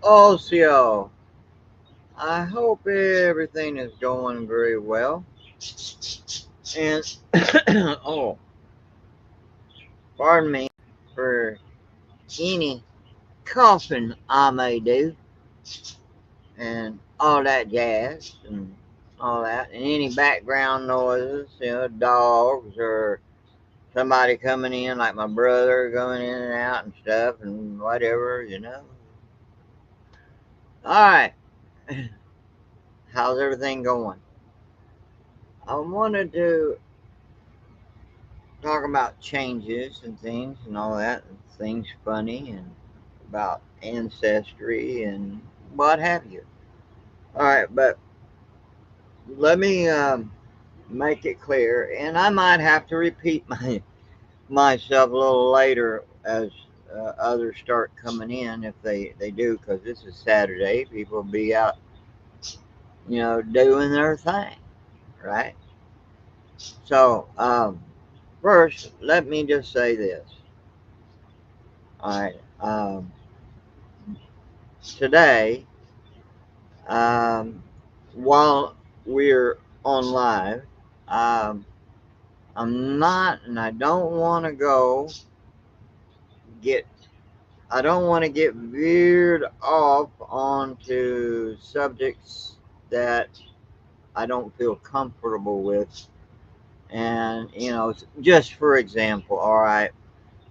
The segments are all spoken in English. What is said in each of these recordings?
Also, I hope everything is going very well. And, oh, pardon me for any coughing I may do and all that jazz and all that. And any background noises, dogs or somebody coming in, like my brother going in and out and stuff and whatever. All right. How's everything going? I wanted to talk about changes and things and all that, and things funny and about ancestry and what have you. All right, but let me make it clear, and I might have to repeat myself a little later as others start coming in if they do, because this is Saturday. People will be out, doing their thing, right? So, first, let me just say this. All right. Today, um, while we're on live, um, I'm not, and I don't want to get, I don't want to get veered off onto subjects that I don't feel comfortable with. And, just for example, all right,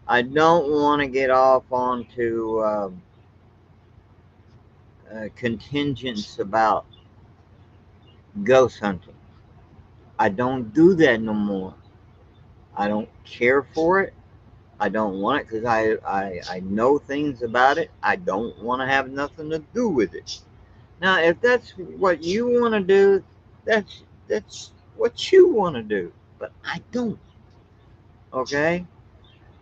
I don't want to get off onto contingents about ghost hunting. I don't do that no more. I don't care for it. I don't want it because I know things about it. I don't want to have nothing to do with it. Now, if that's what you want to do, that's what you want to do. But I don't. Okay.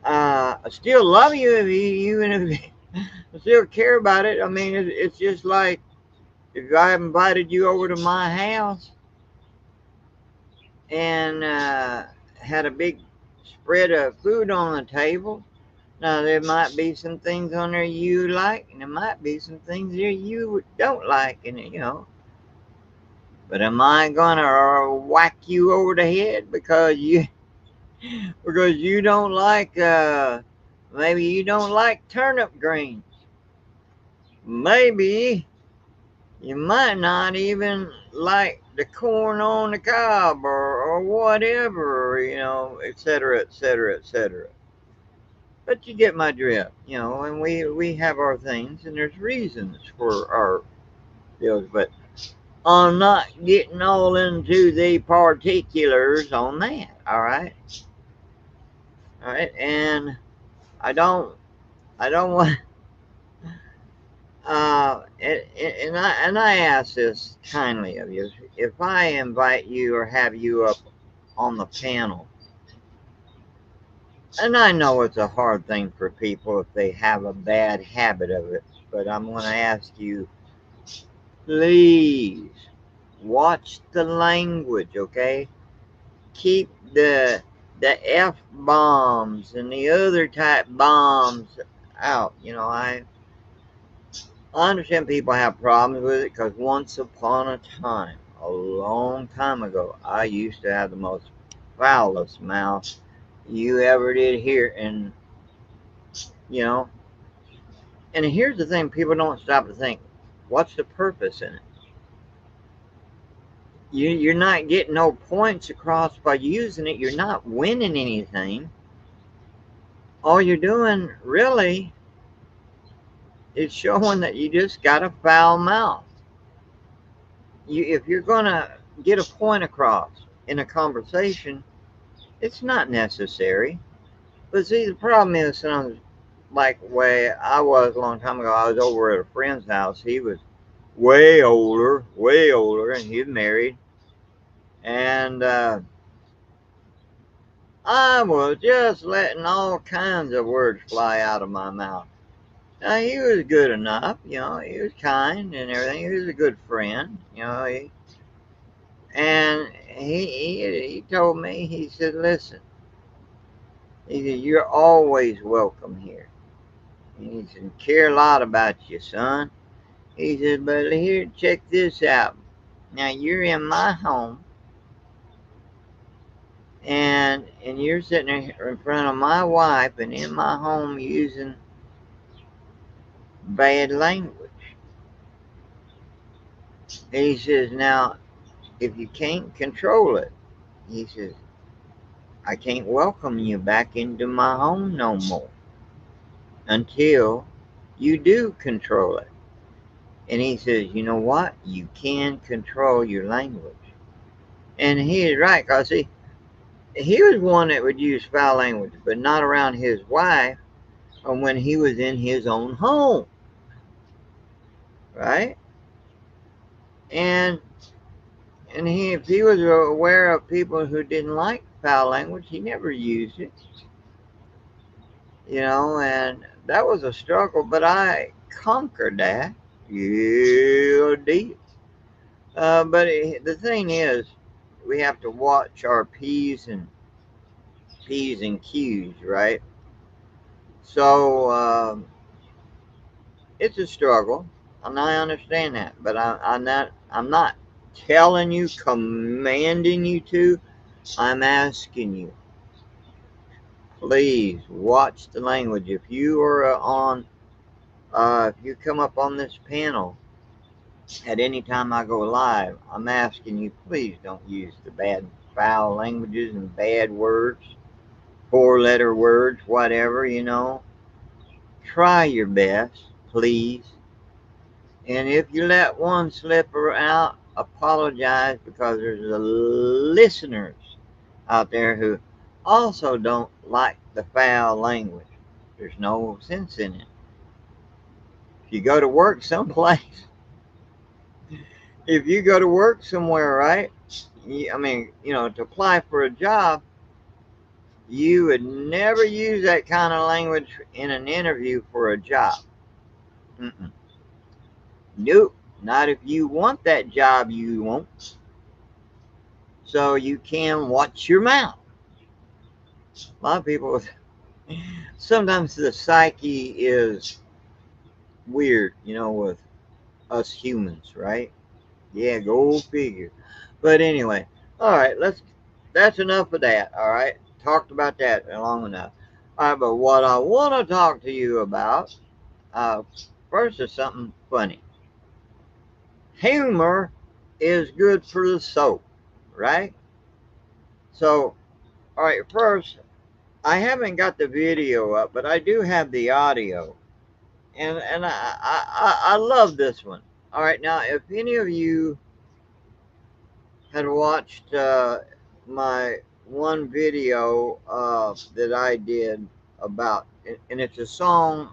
I still love you if you even if I still care about it. I mean, it's just like if I invited you over to my house and had a big spread of food on the table. Now there might be some things on there you like, and there might be some things there you don't like, and. But am I gonna whack you over the head because you don't like maybe you don't like turnip greens? Maybe you might not even like the corn on the cob or whatever, etc., etc., etc. But you get my drift, and we have our things, and there's reasons for our deals. But I'm not getting all into the particulars on that. All right, and I don't, I don't want. And I ask this kindly of you: if I invite you or have you up on the panel, and I know it's a hard thing for people if they have a bad habit of it, but I'm going to ask you, please watch the language, okay? Keep the F bombs and the other type bombs out. I understand people have problems with it because once upon a time, a long time ago, I used to have the most foulest mouth you ever did hear. And, you know, and here's the thing people don't stop to think what's the purpose in it? You're not getting no points across by using it, you're not winning anything. All you're doing really is showing that you just got a foul mouth. If you're going to get a point across in a conversation, it's not necessary. But see, the problem is, like way I was a long time ago. I was over at a friend's house. He was way older, and he was married. And I was just letting all kinds of words fly out of my mouth. Now, he was good enough, he was kind and everything. He was a good friend, and he told me, he said, listen, he said, you're always welcome here. He said, care a lot about you, son. He says, but here, check this out. Now you're in my home, and you're sitting in front of my wife and in my home using bad language. He says, now if you can't control it, he says, I can't welcome you back into my home no more until you do control it. And he says, you know what? You can control your language. And he is right, because he was one that would use foul language, but not around his wife or when he was in his own home. Right? And if he was aware of people who didn't like foul language, he never used it. And that was a struggle, but I conquered that. Yeah, deep. But the thing is, we have to watch our P's and Q's, right? So it's a struggle, and I understand that. But I'm not telling you, commanding you to. I'm asking you, please watch the language. If you are if you come up on this panel at any time I go live, I'm asking you, please don't use the bad, foul languages and bad words, four-letter words, whatever. Try your best, please. And if you let one slip out, apologize, because there's listeners out there who also don't like the foul language. There's no sense in it. If you go to work someplace, if you go to work somewhere, right? To apply for a job, you would never use that kind of language in an interview for a job. Mm-mm. Nope. Not if you want that job, you won't. So you can watch your mouth. A lot of people, sometimes the psyche is weird, with us humans, right? Yeah, go figure. But anyway, all right, that's enough of that, all right? Talked about that long enough. All right, but what I want to talk to you about, uh, first is something funny. Humor is good for the soul, right? So, all right, first, I haven't got the video up, but I do have the audio. And I love this one. All right, now, if any of you had watched my one video that I did about, and it's a song.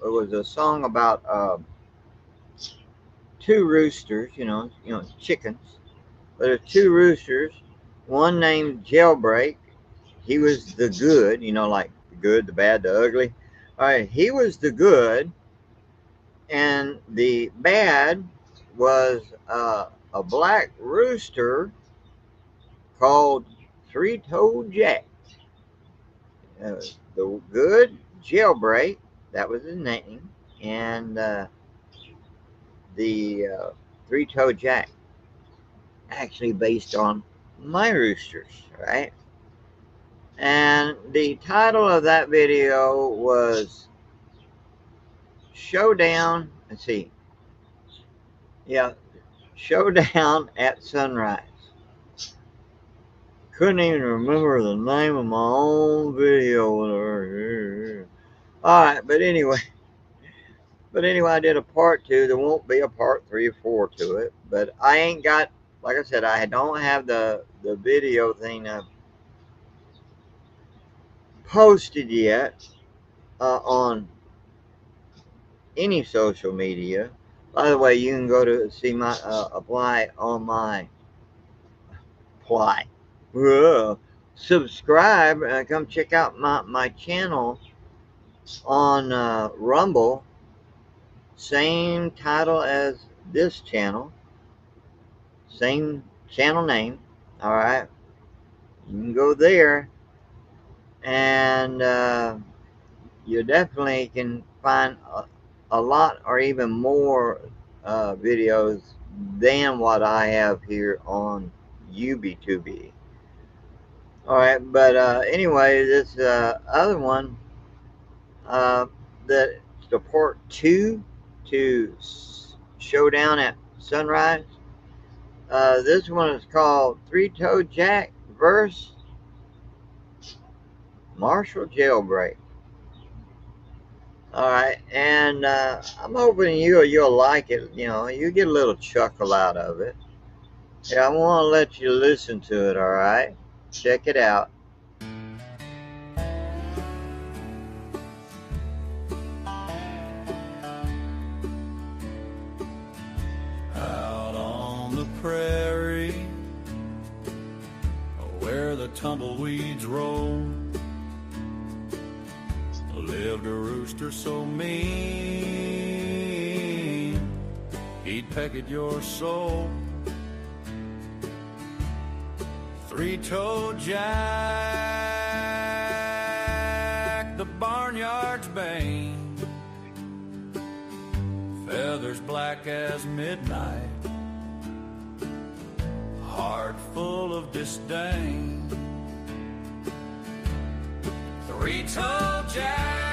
It was a song about two roosters. Chickens. But there's two roosters. One named Jailbreak. He was the good. Like the good, the bad, the ugly. All right, he was the good, and the bad was a black rooster called Three-Toed Jack. The good Jailbreak, that was his name, and the Three-Toed Jack, actually based on my roosters, right? And the title of that video was Showdown. Let's see. Yeah, Showdown at Sunrise. Couldn't even remember the name of my own video. All right, but anyway, I did a part 2. There won't be a part 3 or 4 to it, but I ain't got, like I said, I don't have the video thing posted yet on any social media. By the way, you can go to see my apply on my apply. Subscribe and come check out my channel on Rumble. Same title as this channel. Same channel name. All right. You can go there, and you definitely can find a lot or even more videos than what I have here on UB2B. All right, but anyway, this other one, that the part 2 to Showdown at Sunrise. This one is called Three-Toed Jack vs. Marshall Jailbreak. All right, and I'm hoping you'll like it. You know, you get a little chuckle out of it. Yeah, I want to let you listen to it. All right, check it out. Out on the prairie, where the tumbleweeds roll, lived a rooster so mean, he'd peck at your soul. Three-toed Jack, the barnyard's bane, feathers black as midnight, heart full of disdain. Three-toed Jack,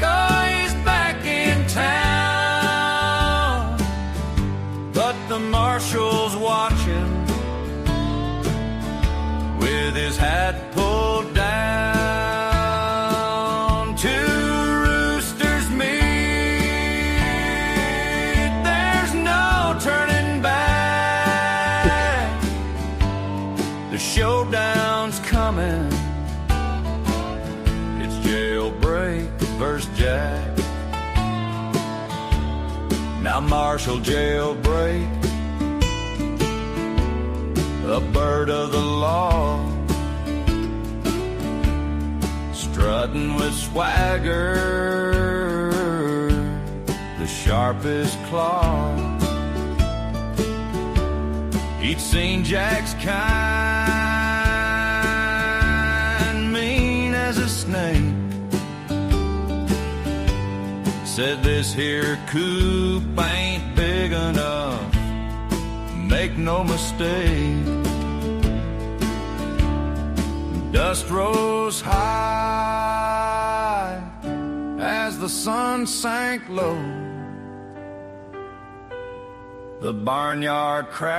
oh, he's back in town, but the marshal's watching with his hat pulled down. Two roosters meet, there's no turning back. The showdown's coming, it's Jailbreak versus Jack. Now Marshall Jailbreak, a bird of the law, strutting with swagger, the sharpest claw. He'd seen Jack's kind, mean as a snake. Said this here coop ain't big enough, make no mistake. Dust rose high as the sun sank low. The barnyard crowd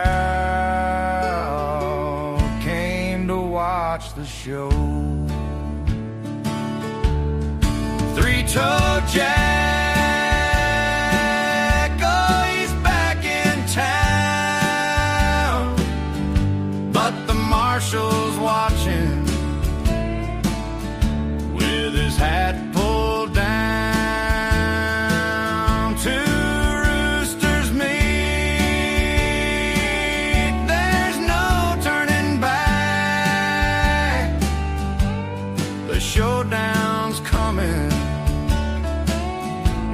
came to watch the show. Three-toed Jack, oh, he's back in town, but the marshal's watching with his hat pulled down. Two roosters meet, there's no turning back. The showdown's coming,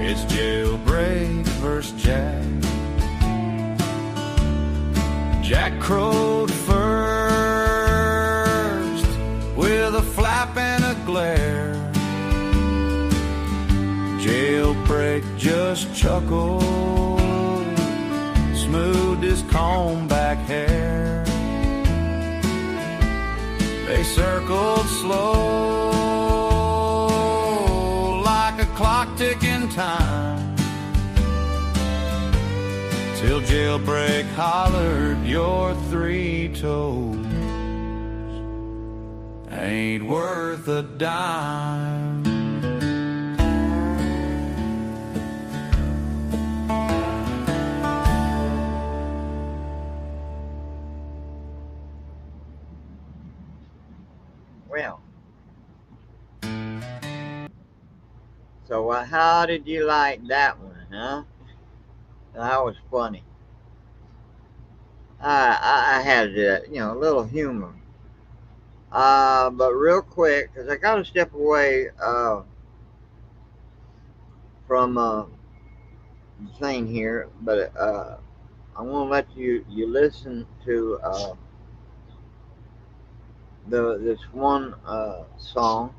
it's Jailbreak versus Jack. Jack crowed first with a flap and a glare. Jailbreak just chuckled, smoothed his comb back hair. They circled slow like a clock ticking time, till Jailbreak hollered, your three toes ain't worth a dime. Well, so how did you like that one, huh? That was funny. I had a little humor. But real quick, because I got to step away from the thing here, but I want to let you listen to this one song,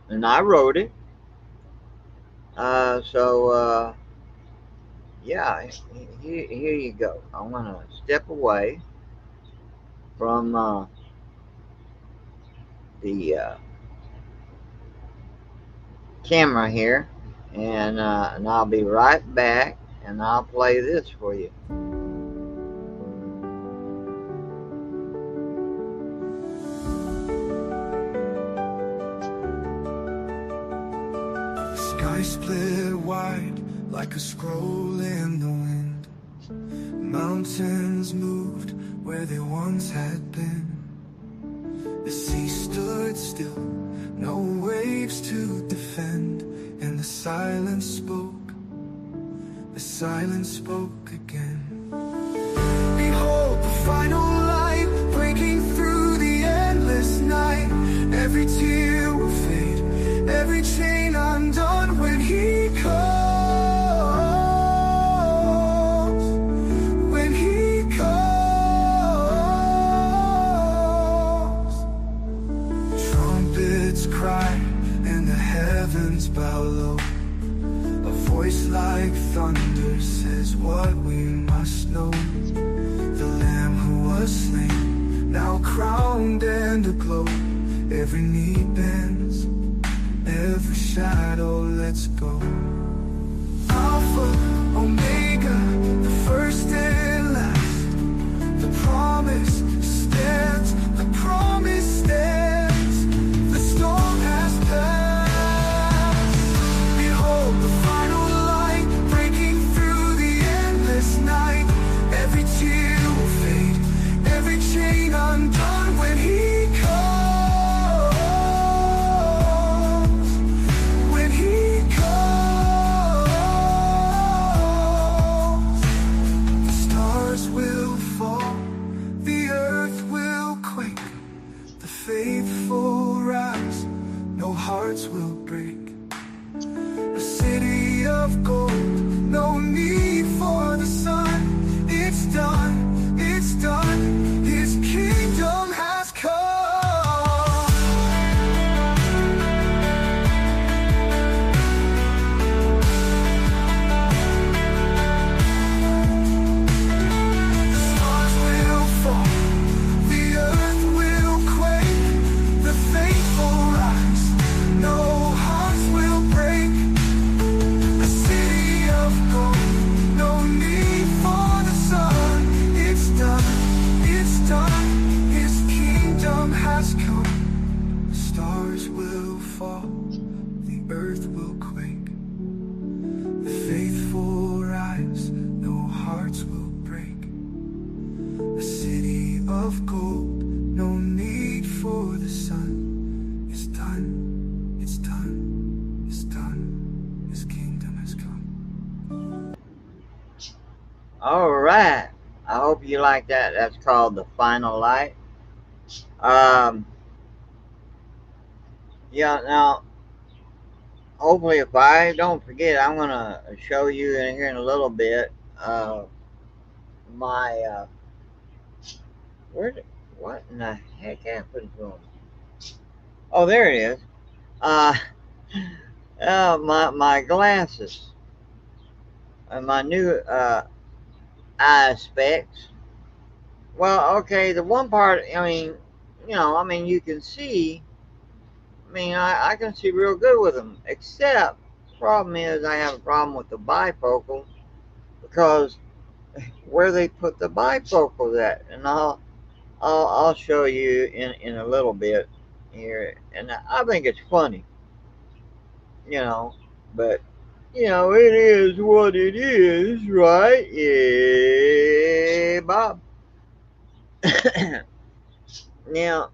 and I wrote it. So yeah, here you go. I'm gonna step away from the camera here, and I'll be right back, and I'll play this for you. Sky split wide like a scroll in the wind. Mountains moved where they once had been. The sea stood still, no waves to defend, and the silence spoke again. Behold the final light, breaking through the endless night. Every tear will fade, every chain undone when he calls. When he calls, trumpets cry and the heavens bow low. A voice like thunder says what we must know. The Lamb who was slain, now crowned and aglow. Every knee bends, every shadow lets go. Alpha, Omega, the first and last. The promise stands, the promise stands. The storm has passed. Behold the final light, breaking through the endless night. Every tear will fade, every chain undone when he calls. When he calls, the stars will fall, the earth will quake, the faithful rise, no hearts will break. A city of gold, no need for the sun. It's done, it's done, his kingdom has come. The stars will fall, the earth will quake, the faithful rise, no hearts will break. A city of gold, no need for the sun. It's done, his kingdom has come. The stars will fall, the earth will quake, the faithful rise, no hearts will break. A city of gold, no need for the sun. It's done, it's done, it's done, his kingdom has come. All right. I hope you like that. That's called The Final Light. Um, yeah, now, hopefully, if I don't forget, I'm going to show you in here in a little bit my. Where did, what in the heck happened to them? Oh, there it is. Uh, my glasses and my new eye specs. Well, okay, the one part, I mean, you can see. I mean, I can see real good with them. Except, problem is, I have a problem with the bifocal because where they put the bifocals at, and I'll show you in a little bit here, and I think it's funny, you know, but it is what it is, right? Yeah, Bob. Now,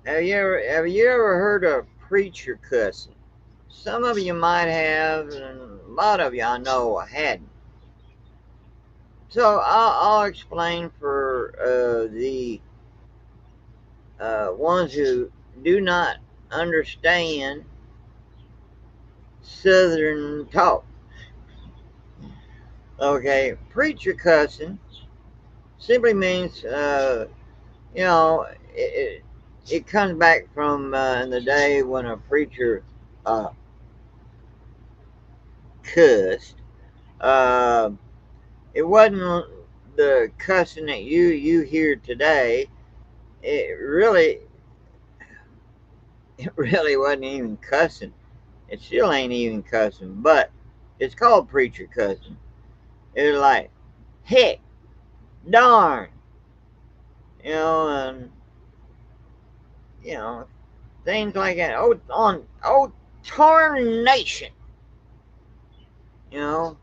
have you ever heard of preacher cussing? Some of you might have, and a lot of you I know hadn't. So I'll explain for the ones who do not understand Southern talk. Okay, preacher cussing simply means, you know, it comes back from in the day when a preacher uh, cussed. Uh, it wasn't the cussing that you hear today. It really it really wasn't even cussing. It still ain't even cussing, but it's called preacher cussing. It was like, heck, darn, and you know things like that. Oh, tarnation, you know.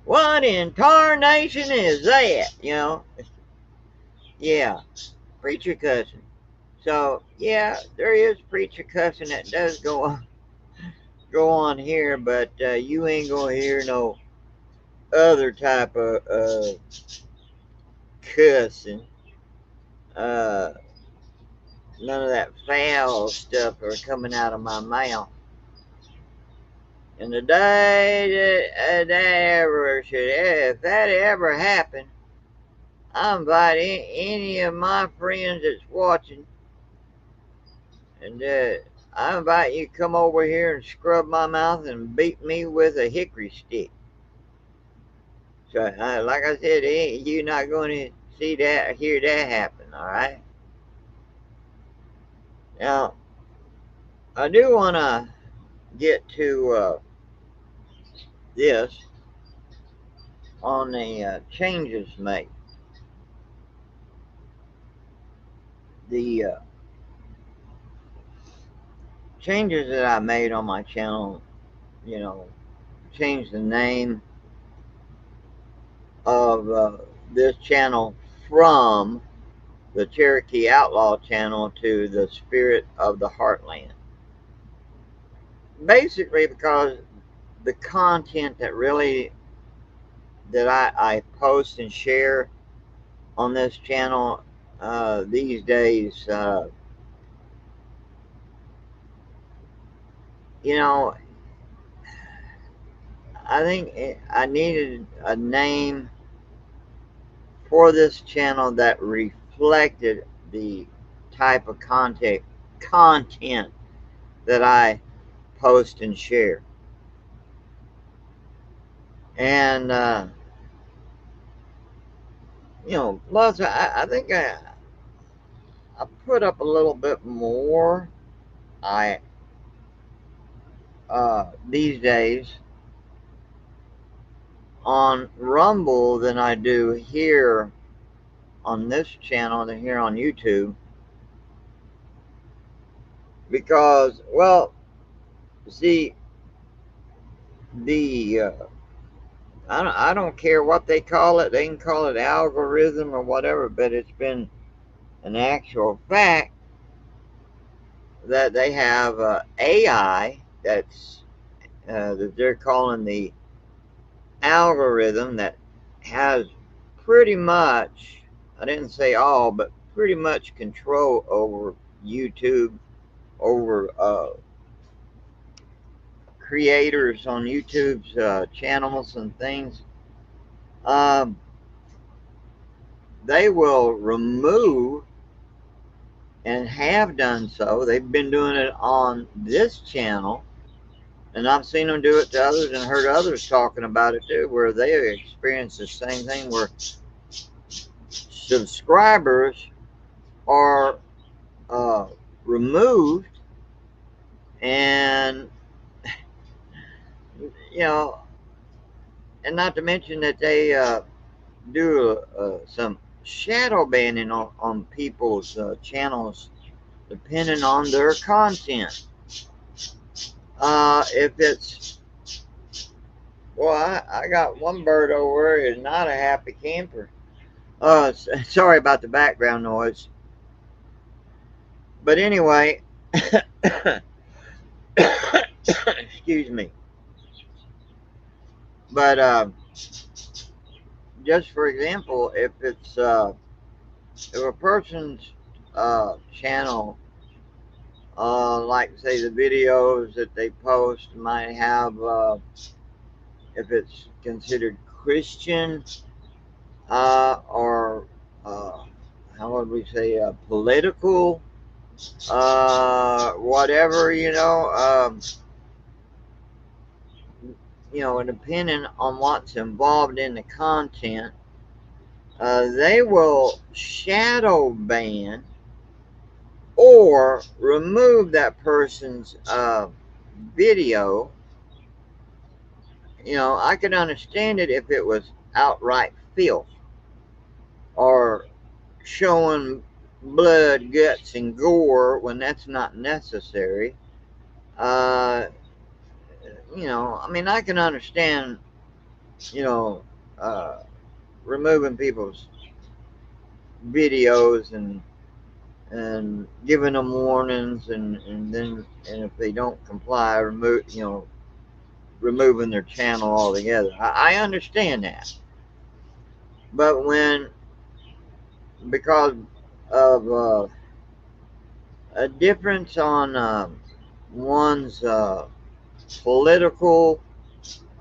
What in tarnation is that? Yeah, preacher cussing. So yeah, there is preacher cussing that does go on here, but you ain't gonna hear no other type of cussing. Uh, None of that foul stuff are coming out of my mouth. And the day that ever should, if that ever happened, I invite any of my friends that's watching, and I invite you to come over here and scrub my mouth and beat me with a hickory stick. So, like I said, you're not going to see that, hear that happen. All right. Now, I do want to get to this on the changes made. The changes that I made on my channel, you know, changed the name of this channel from the Cherokee Outlaw channel to the Spirit of the Heartland. Basically, because the content that I post and share on this channel these days, you know, I think I needed a name for this channel that reflected the type of content that I post and share. And plus I think I put up a little bit more I these days on Rumble than I do here on this channel than here on YouTube, because, well, see, the I don't care what they call it. They can call it algorithm or whatever, but it's been an actual fact that they have AI that they're calling the algorithm, that has pretty much, I didn't say all, but pretty much control over YouTube, over creators on YouTube's channels and things. Um, they will remove, and have done so. They've been doing it on this channel, and I've seen them do it to others and heard others talking about it too, where they experience the same thing, where subscribers are removed, and you know, and not to mention that they do some shadow banning on people's channels depending on their content. If it's, well, I got one bird over here is not a happy camper. Sorry about the background noise. But anyway, excuse me. But just for example, if if a person's channel, like say the videos that they post might have, if it's considered Christian, or how would we say, political, whatever, depending on what's involved in the content, they will shadow ban or remove that person's video. I could understand it if it was outright filth or showing blood, guts, and gore when that's not necessary. Uh, I mean, I can understand, you know, uh, removing people's videos and giving them warnings, and if they don't comply, removing their channel altogether. I understand that, but when because of a difference on one's political,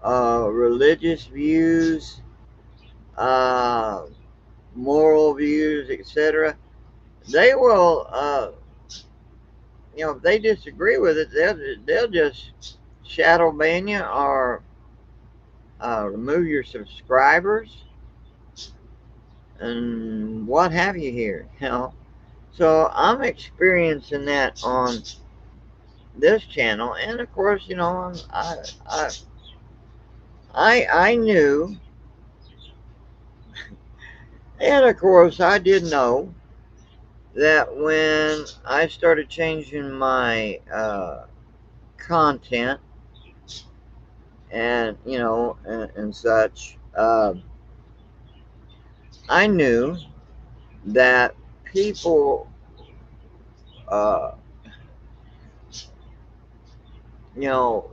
religious views, uh, moral views, etc., they will, if they disagree with it, they'll just shadow ban you or remove your subscribers and what have you here. So I'm experiencing that on this channel, and of course, I I knew, and of course, I did know that when I started changing my content and such, I knew that people, uh,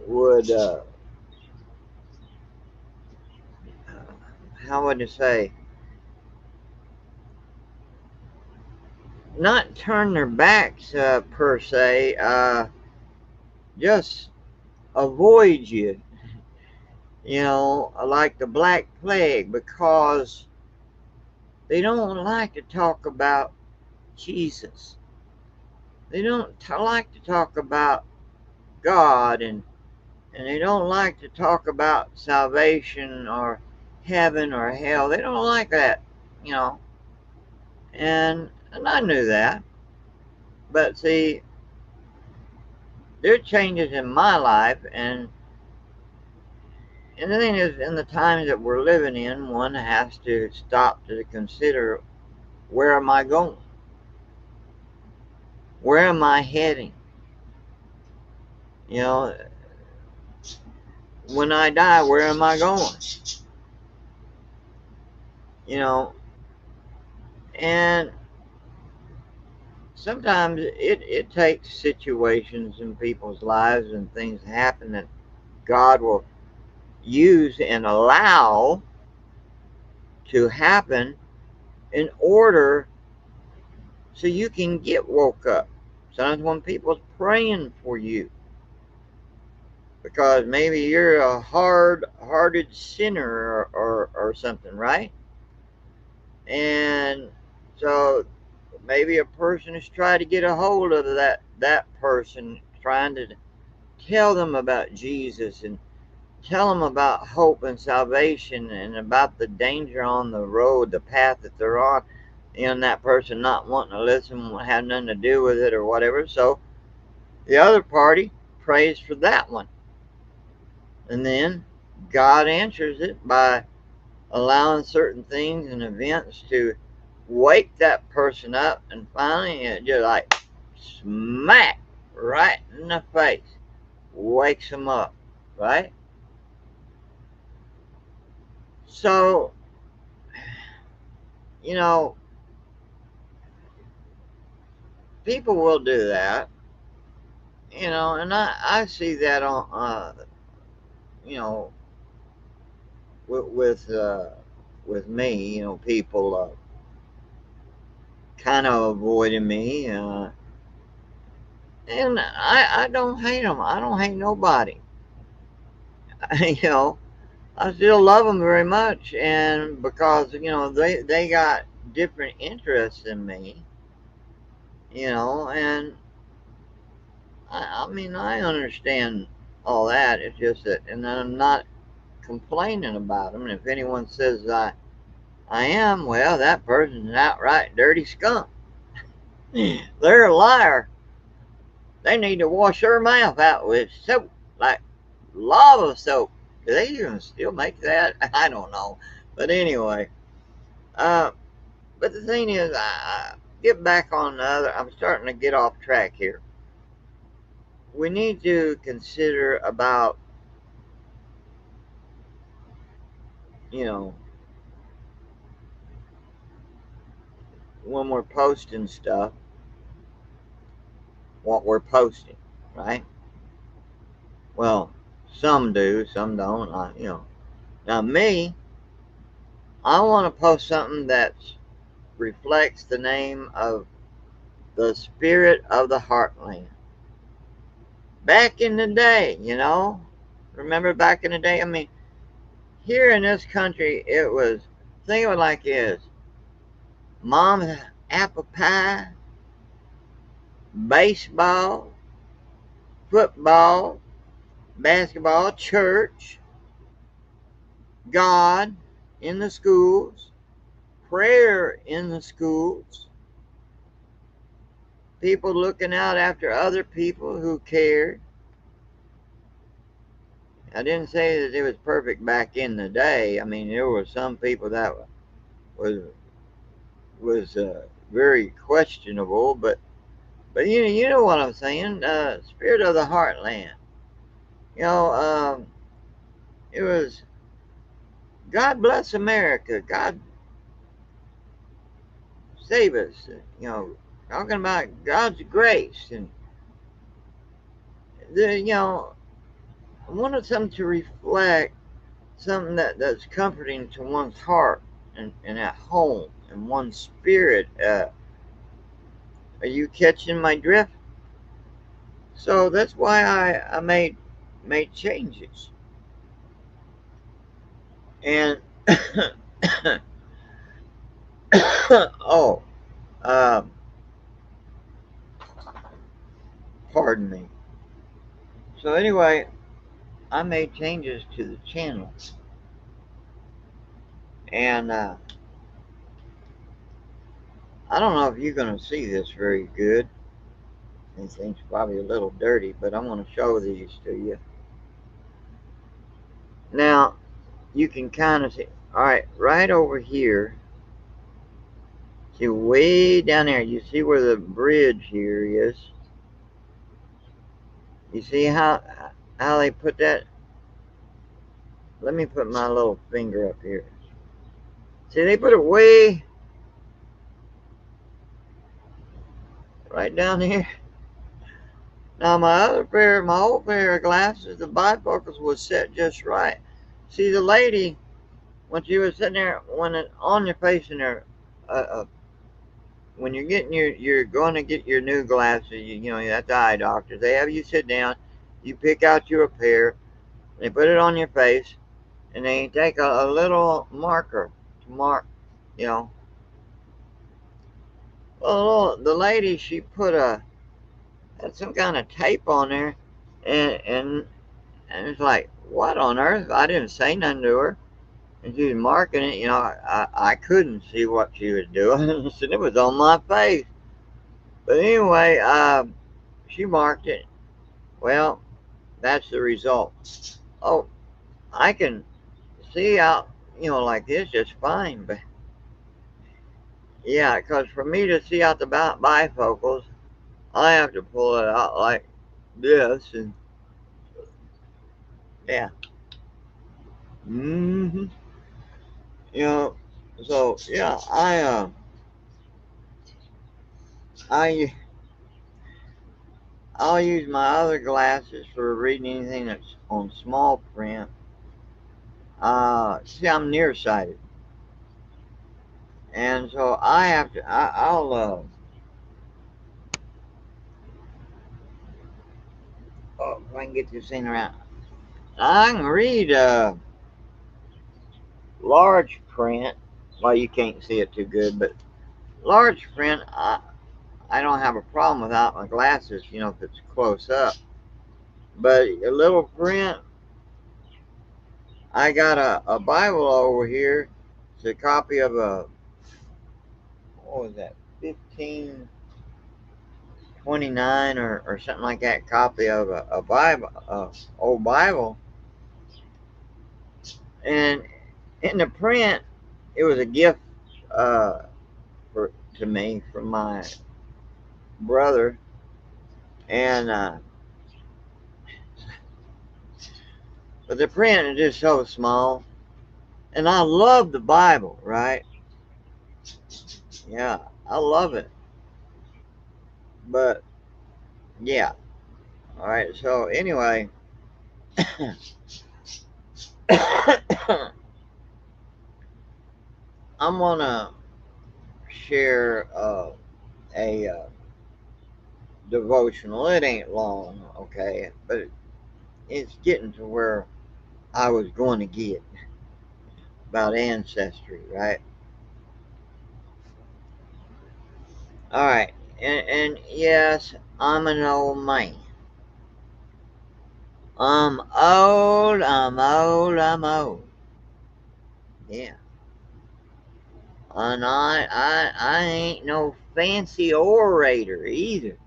would how would you say, not turn their backs per se, just avoid you, like the Black Plague, because they don't like to talk about Jesus. They don't like to talk about God, and they don't like to talk about salvation or heaven or hell. They don't like that, you know. And I knew that. But see, there are changes in my life, and the thing is, in the times that we're living in, one has to stop to consider, where am I going? Where am I heading? You know, when I die, where am I going? You know, and sometimes it takes situations in people's lives and things happen that God will use and allow to happen in order so you can get woke up. Sometimes when people's praying for you, because maybe you're a hard-hearted sinner or something, right? And so maybe a person is trying to get a hold of that person, trying to tell them about Jesus and tell them about hope and salvation and about the danger on the road, the path that they're on, and that person not wanting to listen, have nothing to do with it or whatever. So the other party prays for that one, and then God answers it by allowing certain things and events to wake that person up, and finally it just like smack right in the face, wakes them up, right? So, you know, people will do that, and I see that on, you know, with with me, people kind of avoiding me, and I don't hate them. I don't hate nobody. you know, I still love them very much, and because they got different interests than me, and I mean I understand all that. It's just that, and I'm not. complaining about them. And if anyone says I am, well, that person's an outright dirty skunk. They're a liar. They need to wash their mouth out with soap, like lava soap. Do they even still make that? I don't know. But anyway, uh, but the thing is, I get back on the other. I'm starting to get off track here. We need to consider about, you know, when we're posting stuff, what we're posting, right? Well, some do, some don't. Now me, I want to post something that reflects the name of the spirit of the Heartland. Back in the day, remember back in the day? I mean, here in this country, think of it like this: mom's apple pie, baseball, football, basketball, church, God in the schools, prayer in the schools, people looking out after other people who cared. I didn't say that it was perfect back in the day. I mean, there were some people that was very questionable, but you know what I'm saying. Spirit of the Heartland. You know, it was God bless America. God save us. You know, talking about God's grace and I wanted something to reflect something that's comforting to one's heart and at home and one's spirit. Are you catching my drift? So that's why I made changes. And oh, um, pardon me. So anyway, I made changes to the channel, and I don't know if you're gonna see this very good. These things probably a little dirty, but I'm gonna show these to you. Now you can kind of see. All right, right over here. See way down there. You see where the bridge here is. You see how they put that? Let me put my little finger up here. See, they put it way right down here. Now my old pair of glasses, the bifocals was set just right. See, the lady when she was sitting there, when it on your face in there, when you're going to get your new glasses, you know at the eye doctor, they have you sit down, you pick out your pair, they put it on your face, and they take a little marker to mark, you know. Well, the lady, she had some kind of tape on there, and it's like, what on earth? I didn't say nothing to her, and she was marking it. I couldn't see what she was doing, so it was on my face. But anyway, she marked it. Well, that's the result. Oh, I can see out, like this just fine, but yeah, because for me to see out the bifocals, I have to pull it out like this, and yeah. hmm You know, so yeah, I I'll use my other glasses for reading anything that's on small print. See, I'm nearsighted, and so I have to. I'll if I can get this thing around. I can read large print. Well, you can't see it too good, but large print, I don't have a problem without my glasses. If it's close up. But a little print, I got a Bible over here. It's a copy of a, what was that, 1529 or something like that, copy of a Bible, old Bible. And in the print, it was a gift to me from my brother. And but the print is just so small. And I love the Bible, right? Yeah, I love it. But yeah, all right. So anyway, I'm gonna share a devotional. It ain't long, okay, but it's getting to where I was going to get about ancestry, right? All right, and yes, I'm an old man. I'm old. I'm old. I'm old. Yeah. And I ain't no fancy orator either.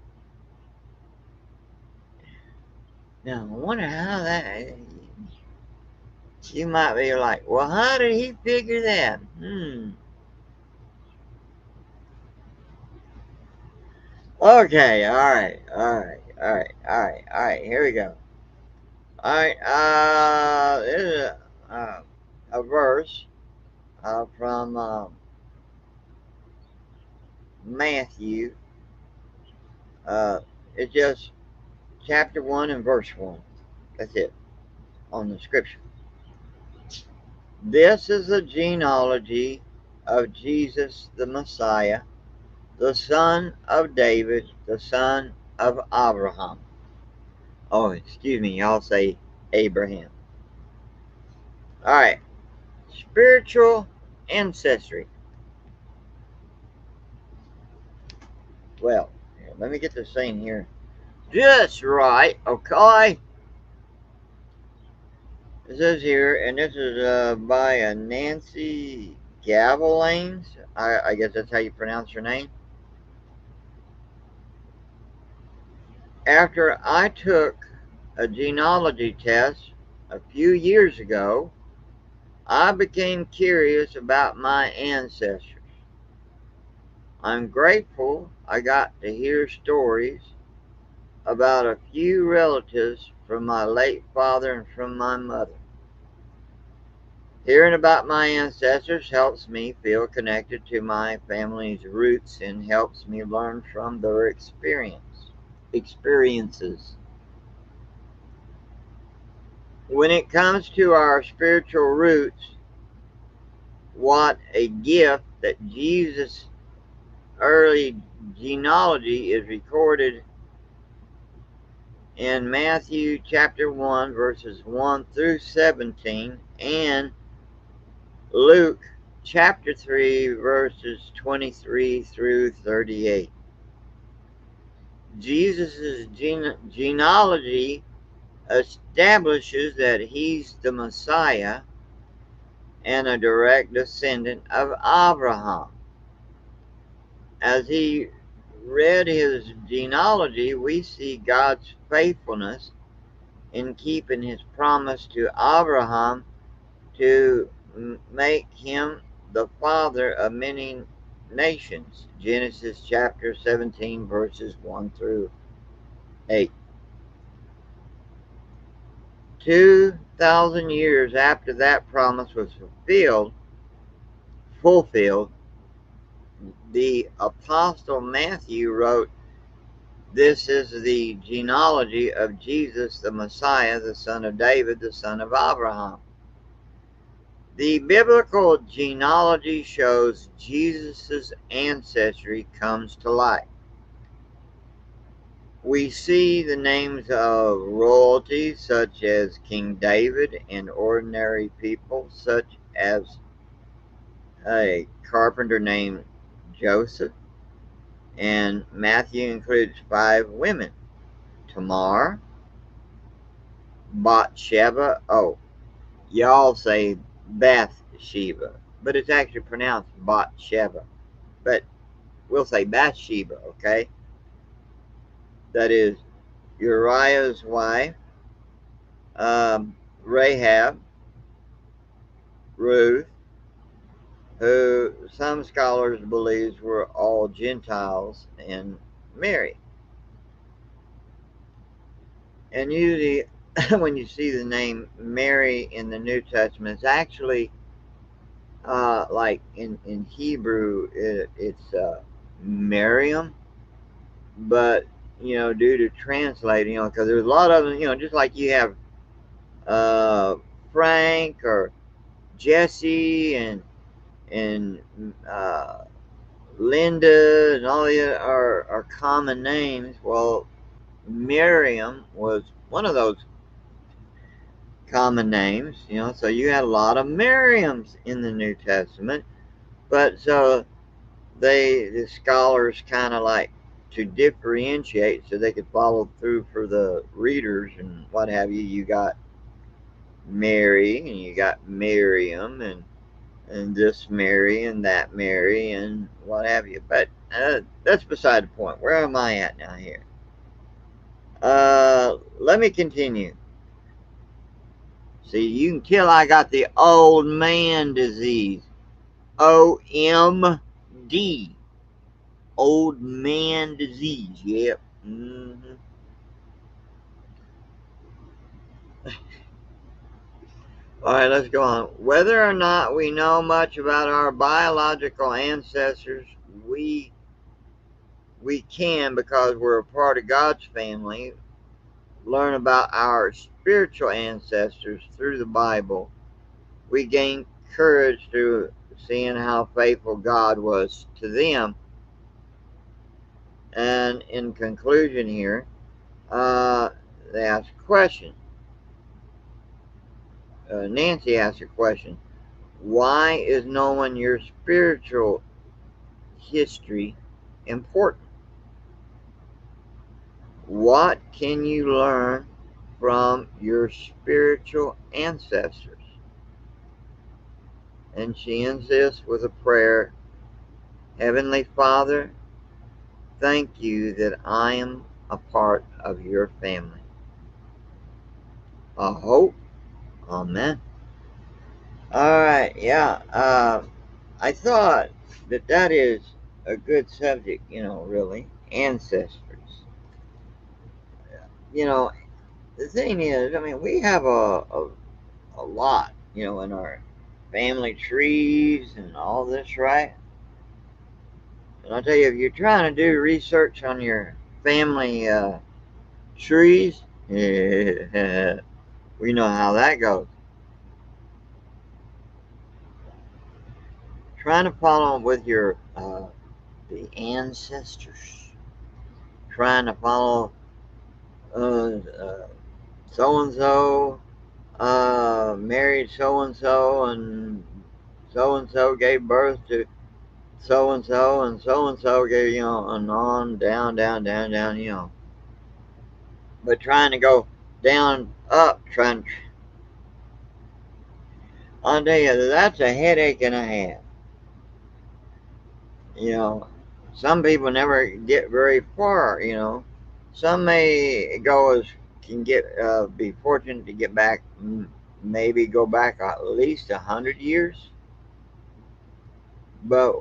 Now, I wonder how that. You might be like, well, how did he figure that? Okay, all right. Here we go. All right, this is a verse from Matthew. Uh, it's just chapter 1 and verse 1. That's it on the scripture. This is the genealogy of Jesus the Messiah, the son of David, the son of Abraham. Oh, excuse me, y'all say Abraham. All right, spiritual ancestry. Well, let me get this thing here just right, okay? It says here, and this is by Nancy Gavelanes. I guess that's how you pronounce her name. After I took a genealogy test a few years ago, I became curious about my ancestors. I'm grateful I got to hear stories about a few relatives from my late father and from my mother. Hearing about my ancestors helps me feel connected to my family's roots and helps me learn from their experiences. When it comes to our spiritual roots, what a gift that Jesus' early genealogy is recorded in Matthew chapter 1 verses 1 through 17 and Luke chapter 3 verses 23 through 38. Jesus' genealogy establishes that he's the Messiah and a direct descendant of Abraham. As he read his genealogy, we see God's faithfulness in keeping his promise to Abraham to make him the father of many nations. Genesis chapter 17, verses 1 through 8. 2,000 years after that promise was fulfilled, the apostle Matthew wrote, "This is the genealogy of Jesus the Messiah, the son of David, the son of Abraham." The biblical genealogy shows Jesus' ancestry comes to light. We see the names of royalty such as King David and ordinary people such as a carpenter named Joseph. And Matthew includes 5 women: Tamar, Bathsheba, y'all say Bathsheba, but it's actually pronounced Bathsheba. But we'll say Bathsheba, okay? That is Uriah's wife, Rahab, Ruth, who some scholars believe were all Gentiles, and Mary. And usually, when you see the name Mary in the New Testament, it's actually like in Hebrew, it's Miriam, but due to translating, because there's a lot of them, just like you have Frank or Jesse and Linda and all the are common names. Well, Miriam was one of those common names, so you had a lot of Miriams in the New Testament. But so the scholars kind of like to differentiate so they could follow through for the readers and what have you. You got Mary and you got Miriam and this Mary and that Mary and what have you. But that's beside the point. Where am I at now here? Let me continue. See, you can tell I got the old man disease. OMD. Old man disease. Yep. All right, let's go on. Whether or not we know much about our biological ancestors, we can, because we're a part of God's family, learn about our spiritual ancestors through the Bible. We gain courage through seeing how faithful God was to them. And in conclusion here, they ask a question. Nancy asked a question. Why is knowing your spiritual history important? What can you learn from your spiritual ancestors? And she ends this with a prayer. Heavenly Father, thank you that I am a part of your family. I hope. Amen. All right, yeah. I thought that is a good subject, really. Ancestors. You know, the thing is, I mean, we have a lot, in our family trees and all this, right? And I'll tell you, if you're trying to do research on your family trees, yeah, we know how that goes. Trying to follow with your the ancestors. Trying to follow so and so married so and so gave birth to and so gave and on down. But trying to go down up, I'll tell you that's a headache and a half. You know, some people never get very far. Some may go as can get be fortunate to get back, maybe go back at least 100 years. But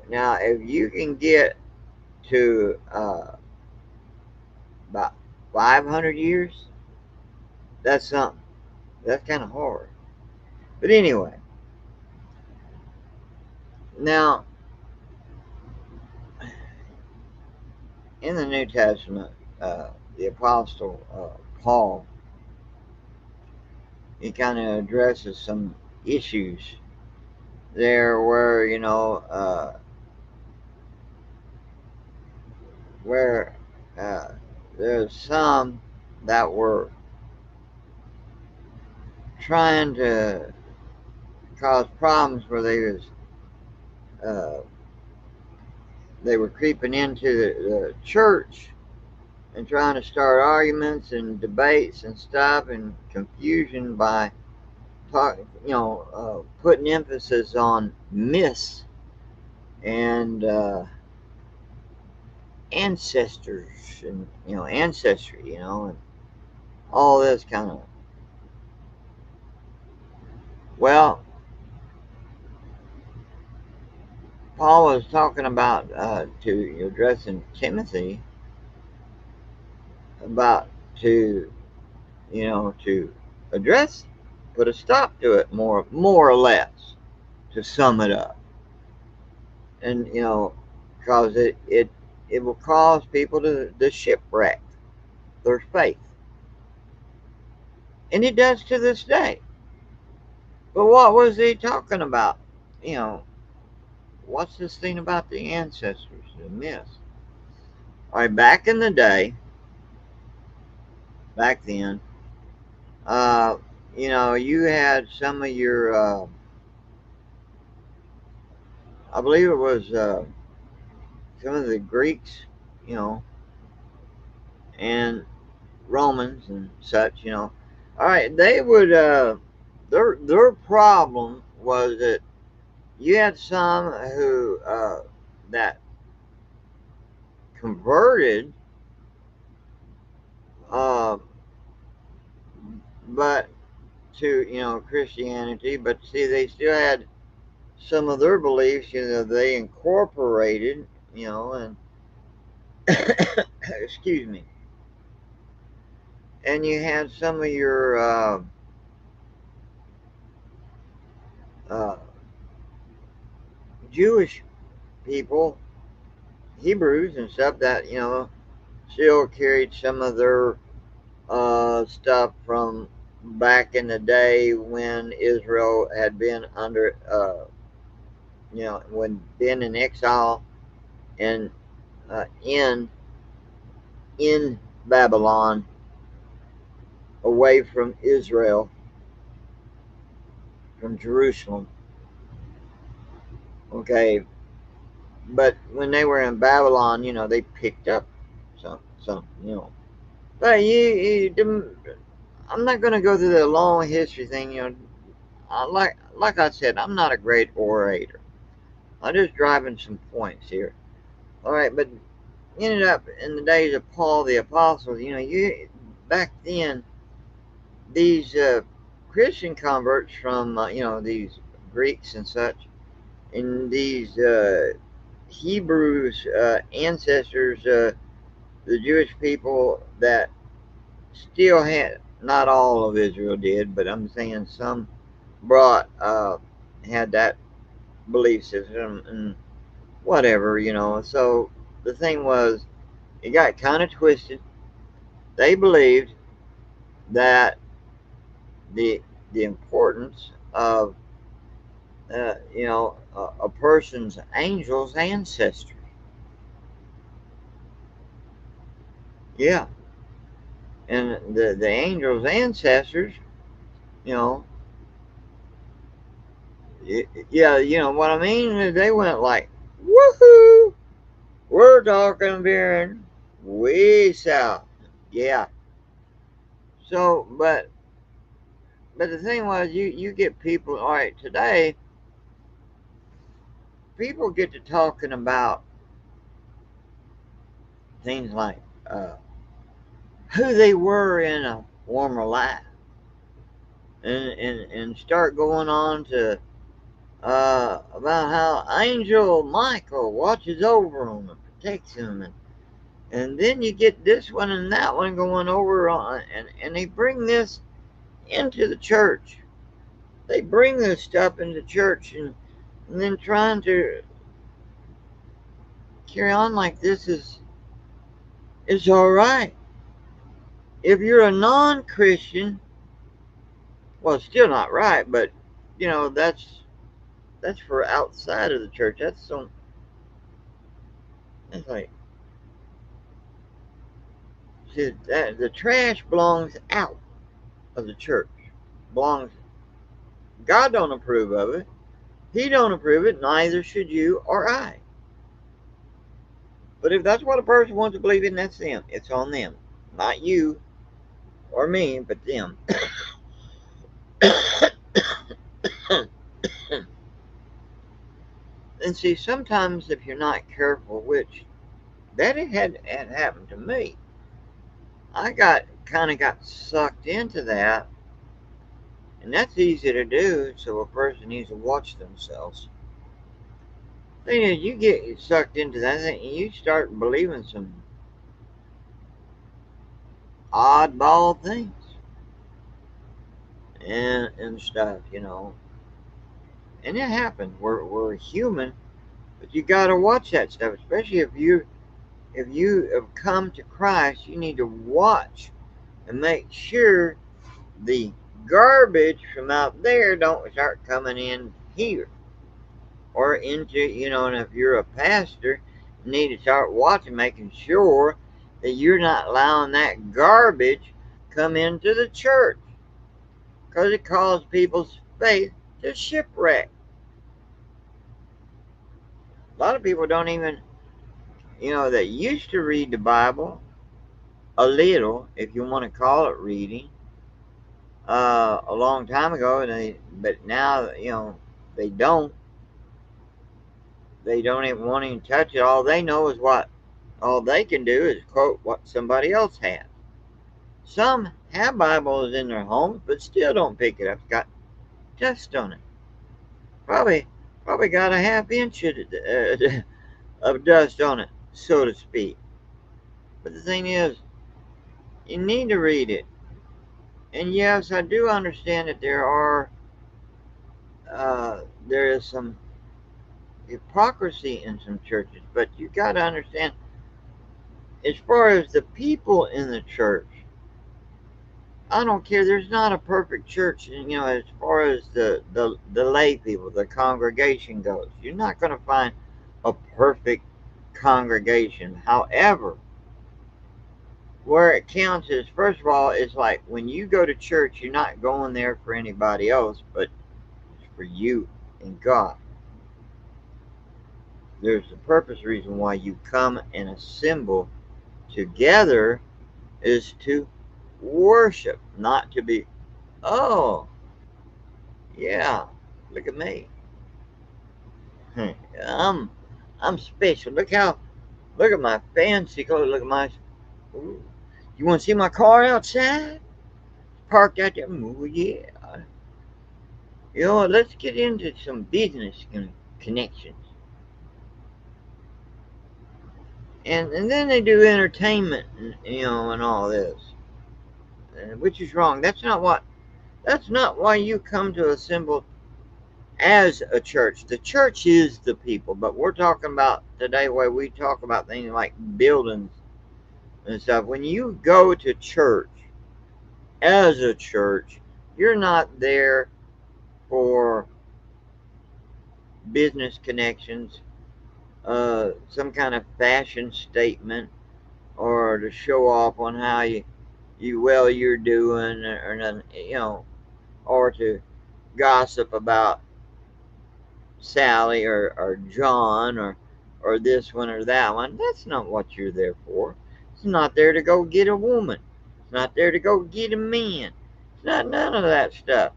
now, if you can get to about 500 years, that's something. That's kind of hard. But anyway, now in the New Testament, the Apostle Paul, he kind of addresses some issues there where where there's some that were trying to cause problems where uh, they were creeping into the church and trying to start arguments and debates and stuff and confusion by putting emphasis on myths and ancestors and ancestry, and all this kind of. Well, Paul was talking about to addressing Timothy about to to address, put a stop to it, more or less, to sum it up, and because it will cause people to shipwreck their faith, and it does to this day. But what was he talking about? You know, what's this thing about the ancestors, the myths? All right, back in the day, back then, uh, you had some of your, I believe it was some of the Greeks, you know, and Romans and such, All right, they would, their problem was that you had some who that converted, uh, but to Christianity, but see, they still had some of their beliefs. They incorporated, and excuse me, and you had some of your uh, Jewish people, Hebrews and stuff, that still carried some of their stuff from back in the day when Israel had been under, when been in exile and in Babylon, away from Israel, from Jerusalem. Okay, but when they were in Babylon, they picked up some. But I'm not going to go through the long history thing. Like I said, I'm not a great orator. I'm just driving some points here. All right, but ended up in the days of Paul the Apostle. Back then, these Christian converts from these Greeks and such, and these Hebrews ancestors, the Jewish people that still had, not all of Israel did, but I'm saying some brought had that belief system and whatever. So the thing was, it got kind of twisted. They believed that the the importance of a person's angel's ancestry. Yeah, and the angel's ancestors, you know, yeah, you know what I mean. They went like, woohoo! We're talking here way south. Yeah. So, but the thing was, you get people. All right, today people get to talking about things like uh, who they were in a former life, and start going on to about how Angel Michael watches over them and protects them, and then you get this one and that one going over on, and they bring this into the church. They bring this stuff into church, and then trying to carry on like this is all right. If you're a non-Christian, well, it's still not right, but that's for outside of the church. That's like, see, the trash belongs out of the church. Belongs. God don't approve of it. He don't approve it. Neither should you or I. But if that's what a person wants to believe in, that's them. It's on them, not you or me, but them. And see, sometimes if you're not careful, which that had happened to me, I got sucked into that, and that's easy to do. So a person needs to watch themselves. Thing is, you get sucked into that thing, and you start believing some oddball things and stuff, And it happens. We're human, but you gotta watch that stuff, especially if you have come to Christ. You need to watch and make sure the garbage from out there don't start coming in here or into, and if you're a pastor, you need to start watching, making sure that you're not allowing that garbage come into the church, because it causes people's faith to shipwreck. A lot of people don't even, that used to read the Bible a little, if you want to call it reading, a long time ago, but now, they don't. They don't even want to even touch it. All they know is all they can do is quote what somebody else has. Some have Bibles in their homes, but still don't pick it up. It's got dust on it. Probably, probably got a half inch of dust on it, so to speak. But the thing is, you need to read it. And yes, I do understand that there is some hypocrisy in some churches, but you got to understand, as far as the people in the church, I don't care. There's not a perfect church, as far as the lay people, the congregation goes. You're not going to find a perfect congregation. However, where it counts is, first of all, it's like when you go to church, you're not going there for anybody else, but it's for you and God. There's a purpose reason why you come and assemble together is to worship, not to be, oh, yeah, look at me. I'm I'm special. Look at my fancy clothes. Look at my. Ooh. You want to see my car outside? Parked out there. Oh yeah. Let's get into some business connections. And then they do entertainment, and all this, which is wrong. That's not why you come to assemble as a church. The church is the people, but we're talking about today where we talk about things like buildings and stuff. When you go to church as a church, you're not there for business connections, some kind of fashion statement, or to show off on how you're doing, or nothing, or to gossip about Sally or John or this one or that one. That's not what you're there for. It's not there to go get a woman. It's not there to go get a man. It's not none of that stuff.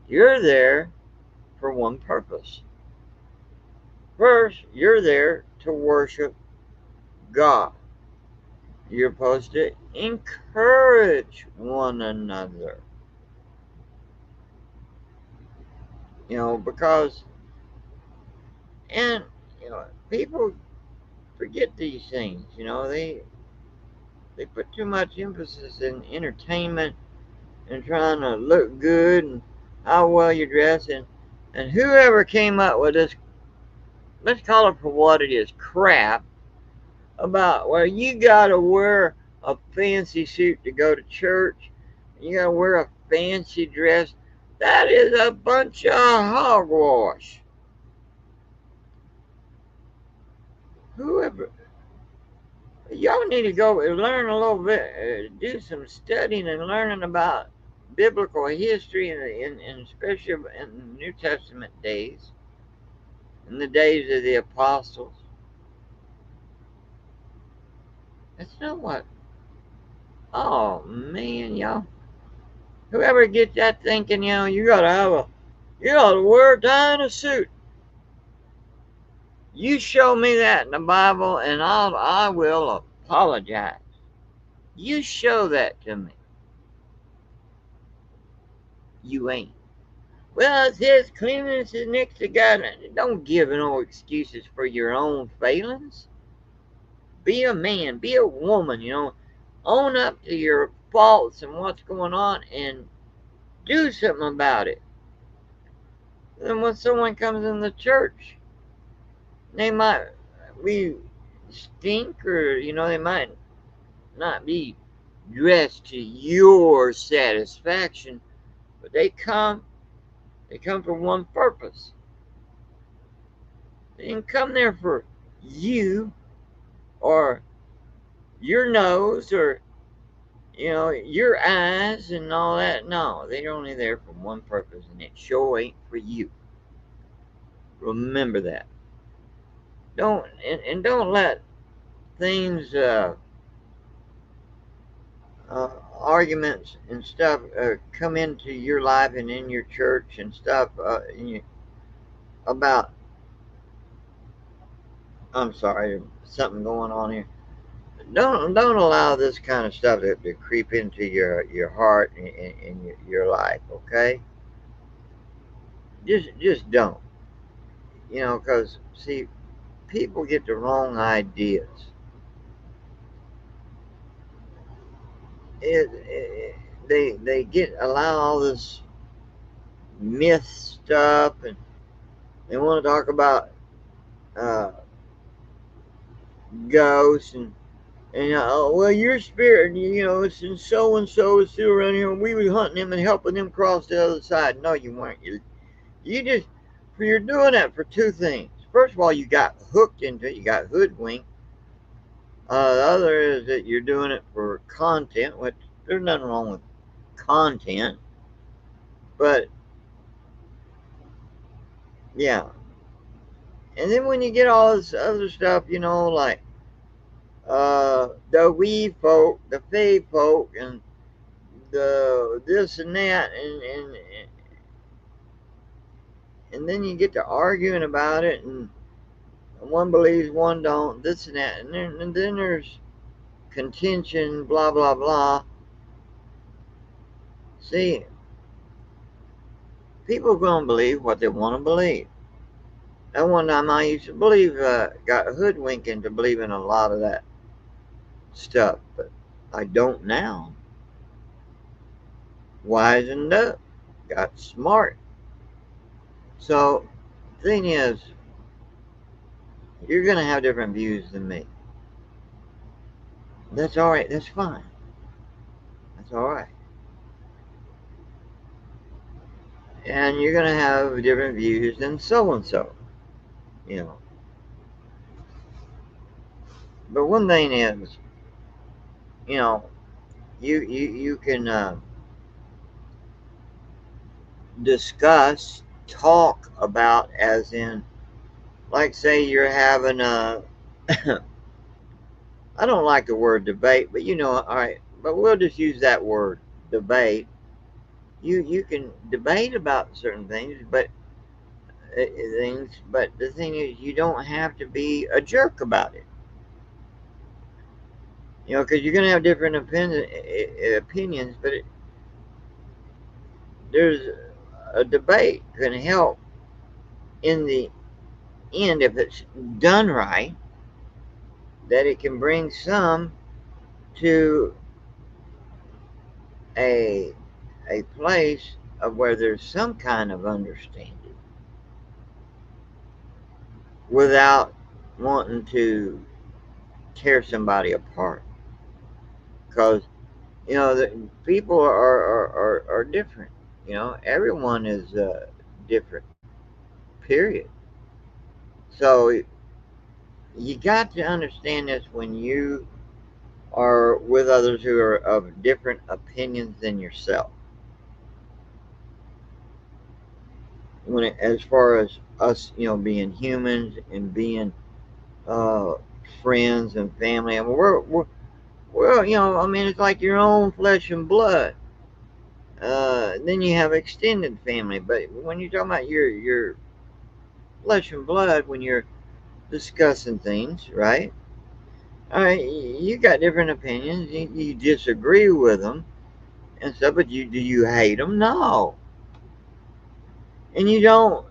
You're there for one purpose. First, you're there to worship God. You're supposed to encourage one another. Because, and, people forget these things. They put too much emphasis in entertainment and trying to look good and how well you're dressed. And whoever came up with this, let's call it for what it is, crap, about where you got to wear a fancy suit to go to church, you got to wear a fancy dress, that is a bunch of hogwash. Whoever, y'all need to go and learn a little bit, do some studying and learning about biblical history, and especially in the New Testament days, in the days of the apostles. That's not what. Oh man, y'all. Whoever gets that thinking, you gotta wear a tie and a suit. You show me that in the Bible, and I will apologize. You show that to me. You ain't. Well, it says cleanliness is next to God. Don't give no excuses for your own failings. Be a man, be a woman, own up to your faults and what's going on and do something about it. Then when someone comes in the church, they might be stink, or they might not be dressed to your satisfaction, but they come for one purpose. They didn't come there for you or your nose or your eyes and all that. No, they're only there for one purpose, and it sure ain't for you. Remember that. Don't let things, uh, arguments and stuff, come into your life and in your church and stuff, about. I'm sorry, something going on here. Don't allow this kind of stuff to creep into your heart and your life. Okay, just don't. Because see, people get the wrong ideas. They get allow all this myth stuff, and they want to talk about, uh, ghosts and well, your spirit, it's in so and so is still around here, and we were hunting them and helping them cross the other side. No, you weren't. You just you're doing that for two things. First of all, you got hooked into it. You got hoodwinked. The other is that you're doing it for content, which there's nothing wrong with content, but yeah. And then when you get all this other stuff, like, the we folk, the fey folk, and the this and that, and then you get to arguing about it, and one believes, one don't, this and that, and then there's contention, blah blah blah. See, people are gonna believe what they want to believe. At one time, I used to believe, got hoodwinked into believing a lot of that stuff, but I don't now. Wisened up, got smart. So, thing is, you're gonna have different views than me. That's all right. That's fine. That's all right. And you're gonna have different views than so and so. You know. But one thing is, you know, you can, discuss, talk about, as in, like, say you're having a. I don't like the word debate, but all right. But we'll just use that word, debate. You can debate about certain things, but the thing is, you don't have to be a jerk about it. Because you're gonna have different opinions, but there's a debate can help in the end if it's done right. That it can bring some to a a place of where there's some kind of understanding without wanting to tear somebody apart. Because the people are different. Everyone is, different. Period. So you got to understand this when you are with others who are of different opinions than yourself. As far as us, being humans and being, uh, friends and family, I mean, I mean, it's like your own flesh and blood. Then you have extended family, but when you're talking about your flesh and blood, when you're discussing things, right? All right, you got different opinions. You disagree with them and stuff, but do you hate them? No, and you don't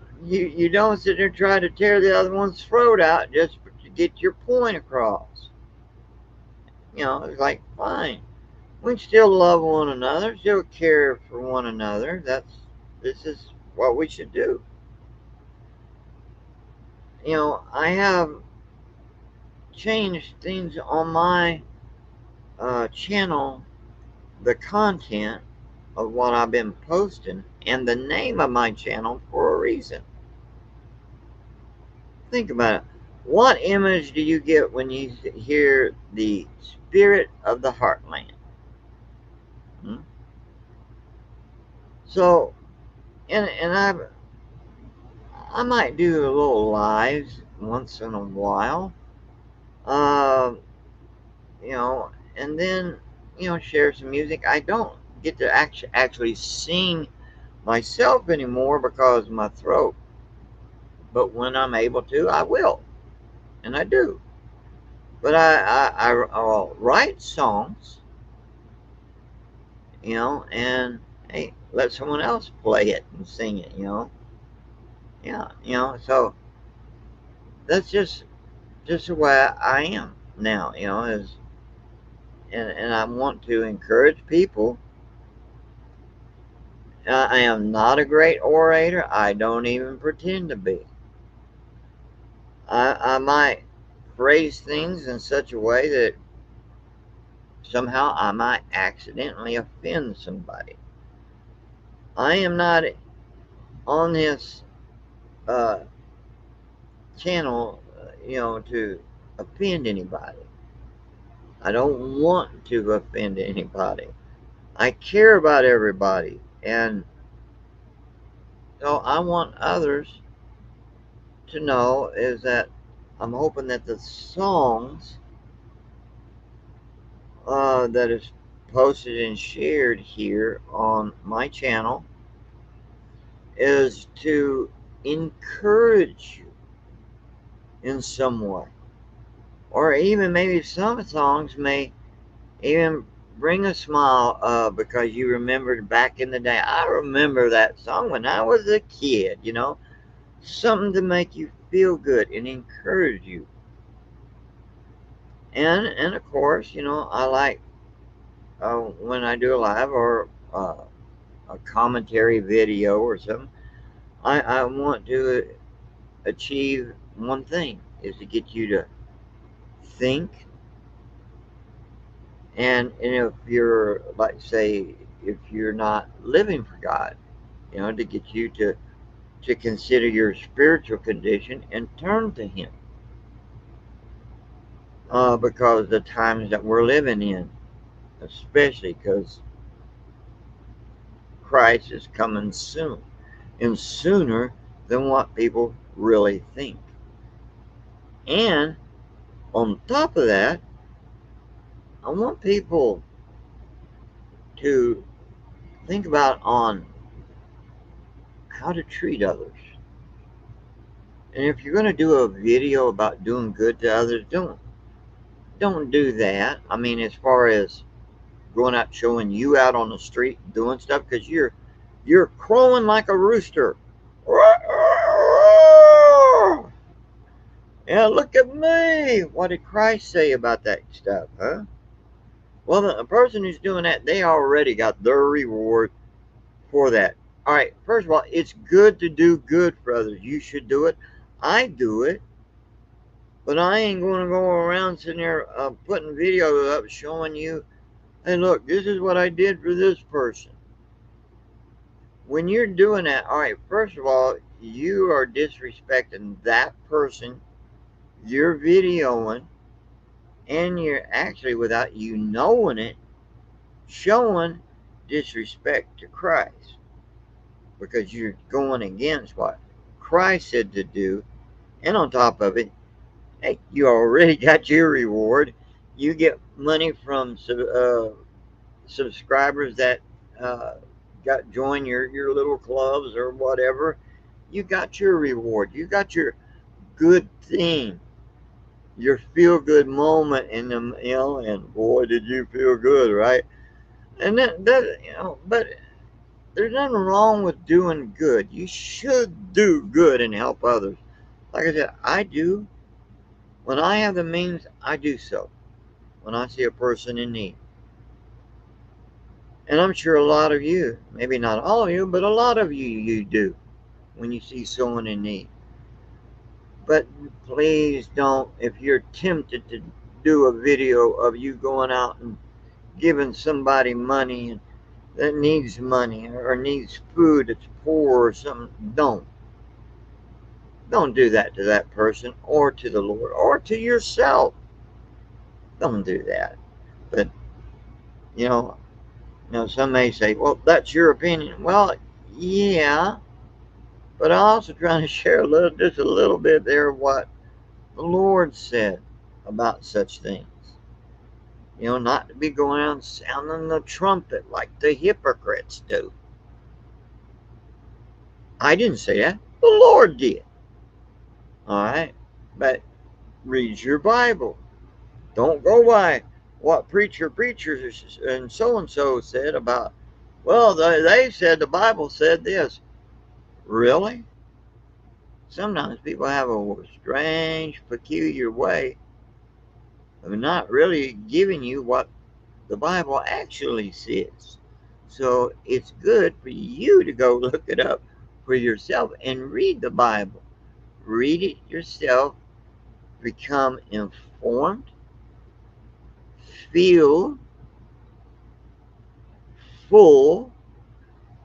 sit there and try to tear the other one's throat out just to get your point across. It's like fine, we can still love one another, still care for one another. This is what we should do. I have changed things on my channel, the content of what I've been posting, and the name of my channel for a reason. Think about it. What image do you get when you hear the spirit of the Heartland? Hmm? So, and I might do a little lives once in a while, uh, you know, and then share some music. I don't get to actually sing myself anymore because of my throat, but when I'm able to, I will, and I do. But I'll write songs, and hey, let someone else play it and sing it. Yeah, so that's just the way I am now, is and I want to encourage people. I am not a great orator. I don't even pretend to be. I might phrase things in such a way that somehow I might accidentally offend somebody. I am not on this uh, channel, to offend anybody. I don't want to offend anybody. I care about everybody, and so I want others to know is that I'm hoping that the songs that is posted and shared here on my channel is to encourage you in some way, or even maybe some songs may even bring a smile because you remembered back in the day. I remember that song when I was a kid, something to make you feel good and encourage you. And of course, I like when I do a live or a commentary video or something. I want to achieve one thing is to get you to think, and if you're like say if you're not living for God, to get you to consider your spiritual condition and turn to Him, because the times that we're living in, especially because Christ is coming soon, and sooner than what people really think. And on top of that, I want people to think about on how to treat others. And if you're going to do a video about doing good to others, don't do that. I mean, as far as going out showing you out on the street doing stuff, because you're crowing like a rooster. Yeah, look at me. What did Christ say about that stuff, huh? Well, the person who's doing that, they already got their reward for that. All right, first of all, it's good to do good for others. You should do it. I do it, but I ain't going to go around sitting there putting videos up showing you, hey, look, this is what I did for this person. When you're doing that, all right, first of all, you are disrespecting that person you're videoing, and you're actually, without you knowing it, showing disrespect to Christ because you're going against what Christ said to do. And on top of it, hey, you already got your reward. You get money from subscribers that uh, got join your little clubs or whatever. You got your reward. You got your good thing. your feel good moment in them, and boy, did you feel good, right? And but there's nothing wrong with doing good. You should do good and help others. Like I said, I do. When I have the means, I do so. When I see a person in need. And I'm sure a lot of you, maybe not all of you, but a lot of you do when you see someone in need. But please don't, if you're tempted to do a video of you going out and giving somebody money that needs money or needs food that's poor or something, don't do that to that person or to the Lord or to yourself. Don't do that. But you know, some may say, well, that's your opinion. Well, yeah, but I'm also trying to share just a little bit there of what the Lord said about such things. Not to be going out and sounding the trumpet like the hypocrites do. I didn't say that. The Lord did. All right? But read your Bible. Don't go by what preachers and so said about, well, they said the Bible said this. Really? Sometimes people have a strange, peculiar way of not really giving you what the Bible actually says. So it's good for you to go look it up for yourself and read the Bible. Read it yourself, become informed, feel full,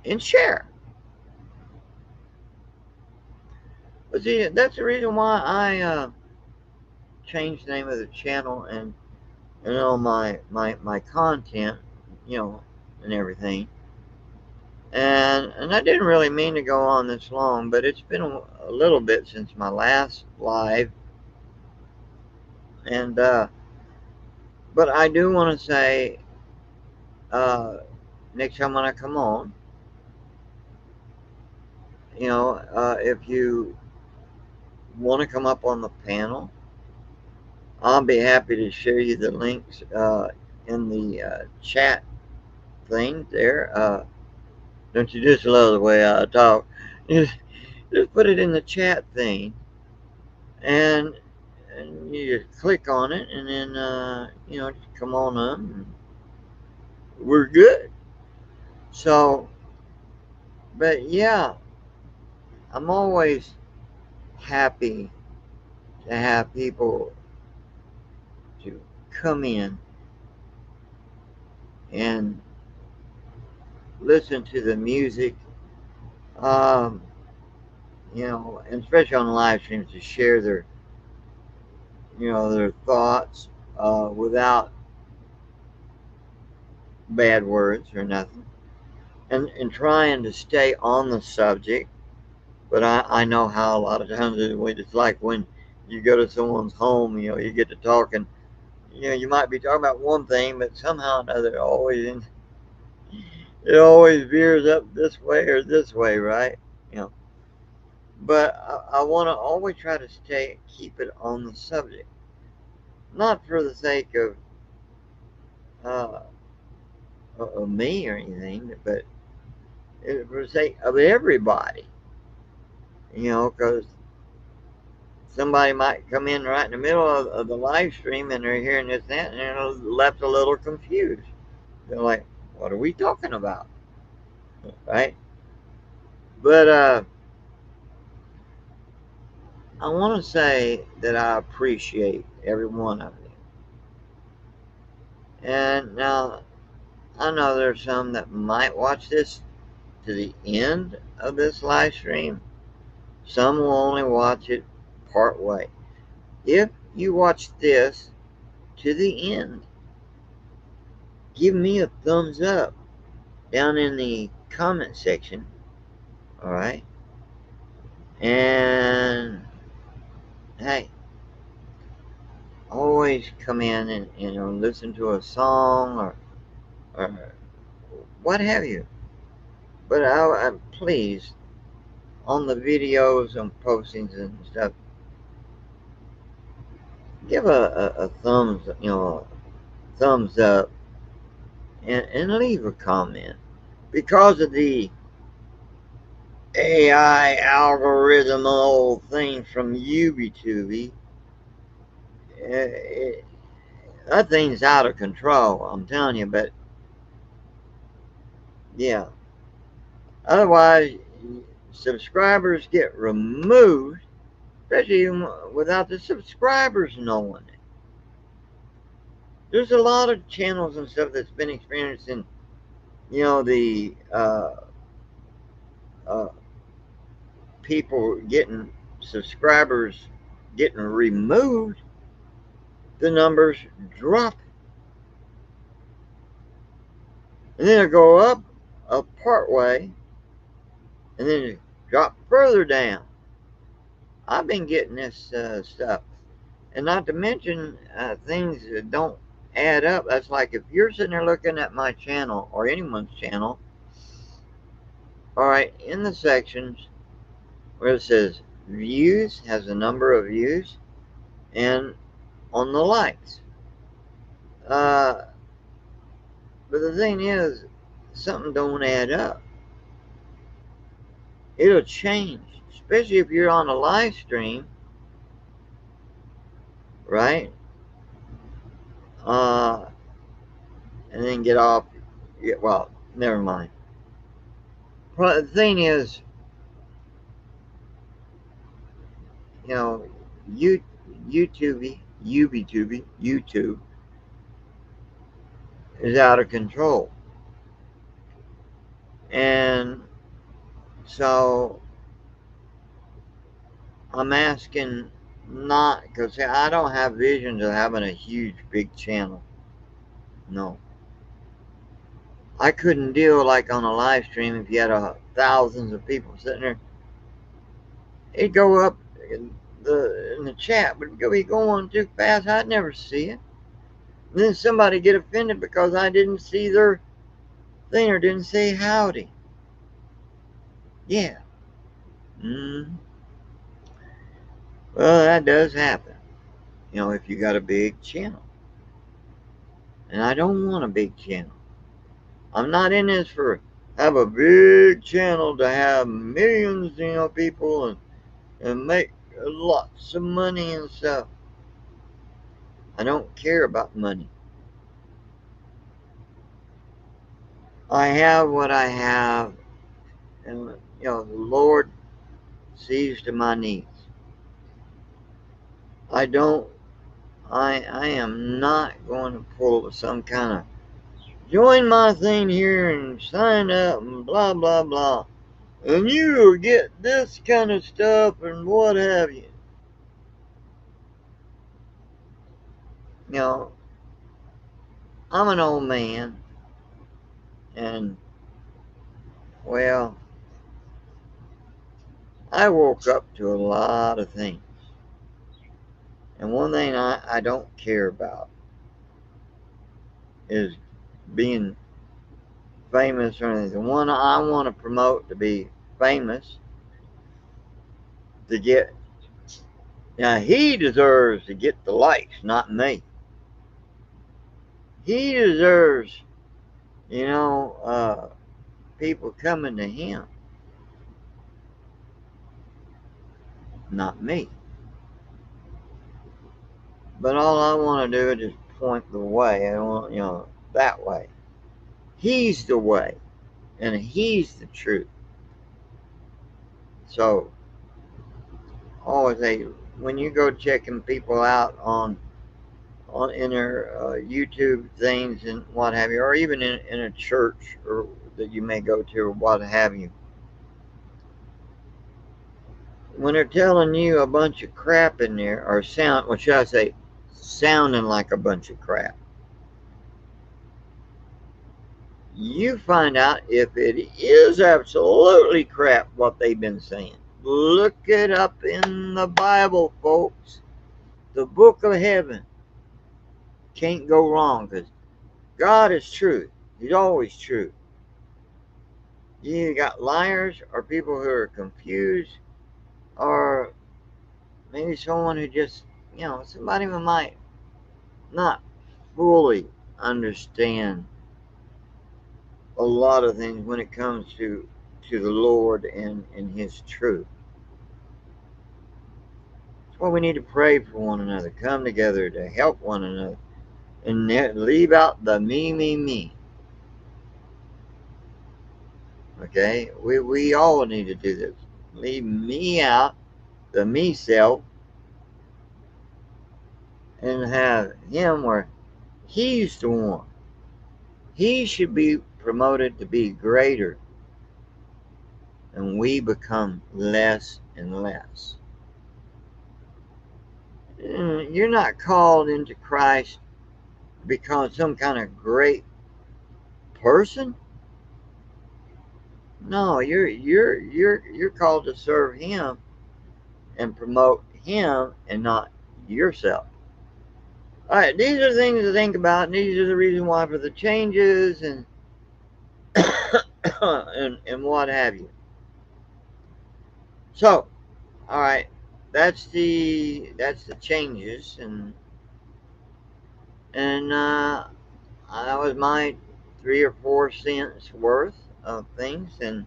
and share. But see, that's the reason why I changed the name of the channel and my content, you know, and everything. And I didn't really mean to go on this long, but it's been a little bit since my last live, and but I do want to say, uh, next time when I come on, if you want to come up on the panel, I'll be happy to share you the links in the chat thing there. Don't you just love the way I talk? Just put it in the chat thing, and you just click on it, and then just come on up, and we're good. So, but yeah, I'm always happy to have people to come in and listen to the music, um, and especially on live streams to share their thoughts without bad words or nothing, and trying to stay on the subject. But I know how a lot of times it's like when you go to someone's home, you get to talking. You might be talking about one thing, but somehow or another, it always veers up this way or this way, right? You know. But I want to always try to keep it on the subject, not for the sake uh, of me or anything, but for the sake of everybody. Because somebody might come in right in the middle of the live stream and they're hearing this and that, and they're left a little confused. They're like, "What are we talking about?" Right? But I want to say that I appreciate every one of you. And now I know there's some that might watch this to the end of this live stream. Some will only watch it part way. If you watch this to the end, give me a thumbs up down in the comment section. All right. And hey, always come in and listen to a song or what have you. But I please, on the videos and postings and stuff, give a thumbs, thumbs up, and leave a comment. Because of the AI algorithm old thing from YouTube, that thing's out of control. I'm telling you, but yeah. Otherwise, subscribers get removed, especially without the subscribers knowing it. There's a lot of channels and stuff that's been experiencing, the uh, people getting subscribers getting removed, the numbers drop, and then it go up part way, and then it drop further down. I've been getting this stuff, and not to mention things that don't add up. That's like if you're sitting there looking at my channel or anyone's channel, all right, in the sections where it says views, has a number of views, and on the likes. Uh, but the thing is, something don't add up. It'll change, especially if you're on a live stream, right? Uh, and then get off. Yeah, well, never mind. The thing is, you know, you YouTube is out of control, and so I'm asking not because I don't have visions of having a huge big channel. No, I couldn't deal like on a live stream if you had thousands of people sitting there. It'd go up in the chat, but it'd be going too fast. I'd never see it. And then somebody get offended because I didn't see their thing or didn't say howdy. Yeah. Mm. Well, that does happen. If you got a big channel. And I don't want a big channel. I'm not in this for have a big channel to have millions, people and make lots of money and stuff. I don't care about money. I have what I have, and the Lord sees to my needs. I don't. I am not going to pull some kind of join my thing here and sign up and blah blah blah, and you'll get this kind of stuff and what have you. You know, I'm an old man, and well, I woke up to a lot of things. And one thing I don't care about is being famous or anything. The one I want to promote to be famous, to get, now he deserves to get the likes, not me. He deserves, people coming to him, not me. But all I want to do is just point the way. I want, that way. He's the way, and he's the truth. So, always say when you go checking people out in their YouTube things and what have you, or even in a church or that you may go to or what have you, when they're telling you a bunch of crap in there, or what should I say, sounding like a bunch of crap, you find out if it is absolutely crap what they've been saying. Look it up in the Bible, folks. The book of heaven. Can't go wrong because God is truth. He's always true. You got liars or people who are confused or maybe someone who just somebody might not fully understand a lot of things when it comes to the Lord and His truth. That's why we need to pray for one another, come together to help one another, and leave out the me, me, me. Okay, we all need to do this. Leave me out, the me self, and have Him where He's the one. He should be promoted to be greater, and we become less and less. You're not called into Christ to become some kind of great person. No, you're called to serve Him and promote Him and not yourself. All right, these are things to think about, and these are the reason why for the changes and and what have you. So, all right, that's the changes, and that was my 3 or 4 cents worth of things and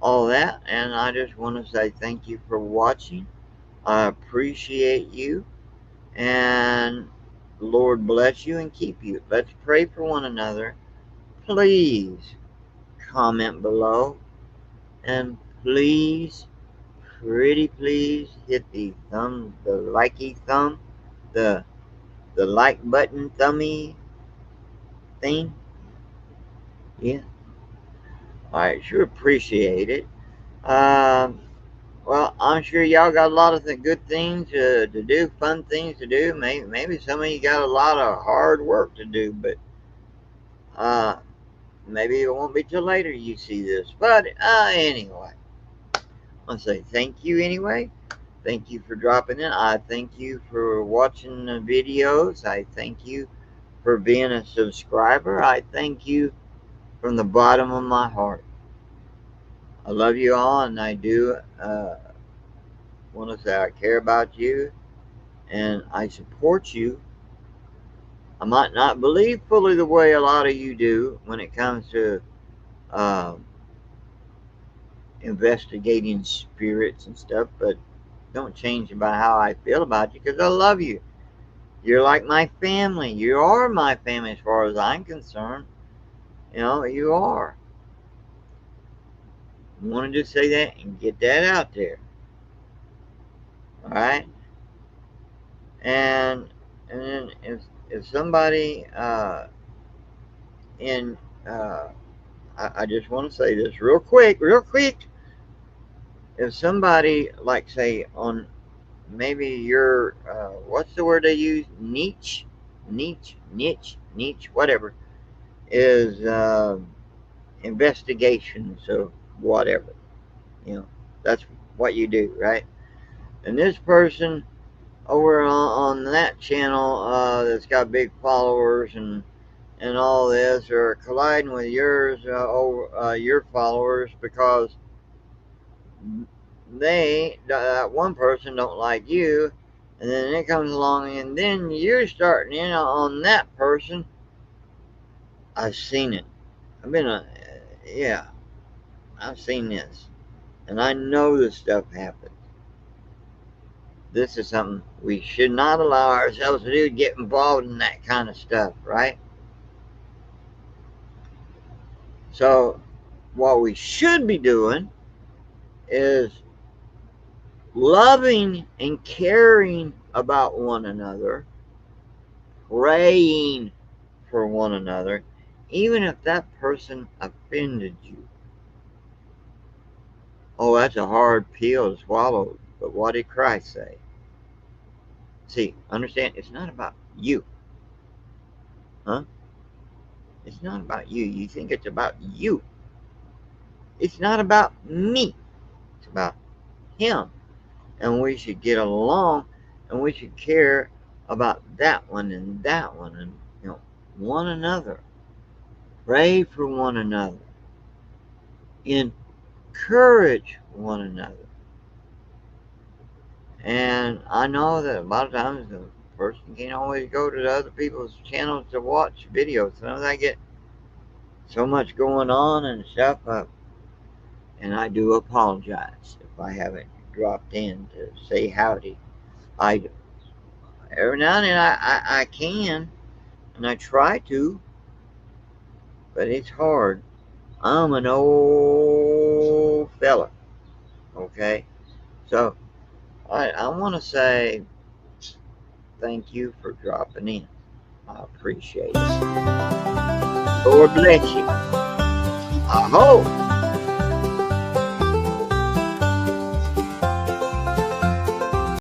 all that. And I just want to say thank you for watching. I appreciate you, and Lord bless you and keep you. Let's pray for one another. Please comment below, and please, pretty please, hit the likey thumb, the the like button thummy thing. Yeah. All right, sure appreciate it. Um, well, I'm sure y'all got a lot of good things to do, fun things to do. Maybe some of you got a lot of hard work to do, but uh, maybe it won't be till later you see this. But anyway, I want to say thank you anyway. Thank you for dropping in. I thank you for watching the videos. I thank you for being a subscriber. I thank you from the bottom of my heart. I love you all, and I do want to say I care about you and I support you. I might not believe fully the way a lot of you do when it comes to uh, investigating spirits and stuff, but don't change about how I feel about you because I love you. You're like my family. You are my family as far as I'm concerned. You are. I wanted to say that and get that out there. All right. And then if somebody in I just want to say this real quick, real quick. If somebody, like, say, on maybe your, what's the word they use? Niche, whatever, is investigations of whatever. You know, that's what you do, right? And this person over on that channel that's got big followers and all this are colliding with yours, your followers, because that one person don't like you, and then it comes along and then you're starting in on that person. I've seen it. I've been yeah, I've seen this, and I know this stuff happens. This is something we should not allow ourselves to do, get involved in that kind of stuff, right? So what we should be doing is loving and caring about one another, praying for one another, even if that person offended you. Oh, that's a hard pill to swallow, but what did Christ say? See, understand, it's not about you. Huh? It's not about you. You think it's about you. It's not about me. It's about Him. And we should get along, and we should care about that one and that one and, one another. Pray for one another. Encourage one another. And I know that a lot of times the person can't always go to the other people's channels to watch videos. Sometimes I get so much going on and stuff, and I do apologize if I haven't dropped in to say howdy. I Every now and then I can, and I try to, but it's hard. I'm an old fella, okay? So I want to say thank you for dropping in. I appreciate it. Lord bless you. I hope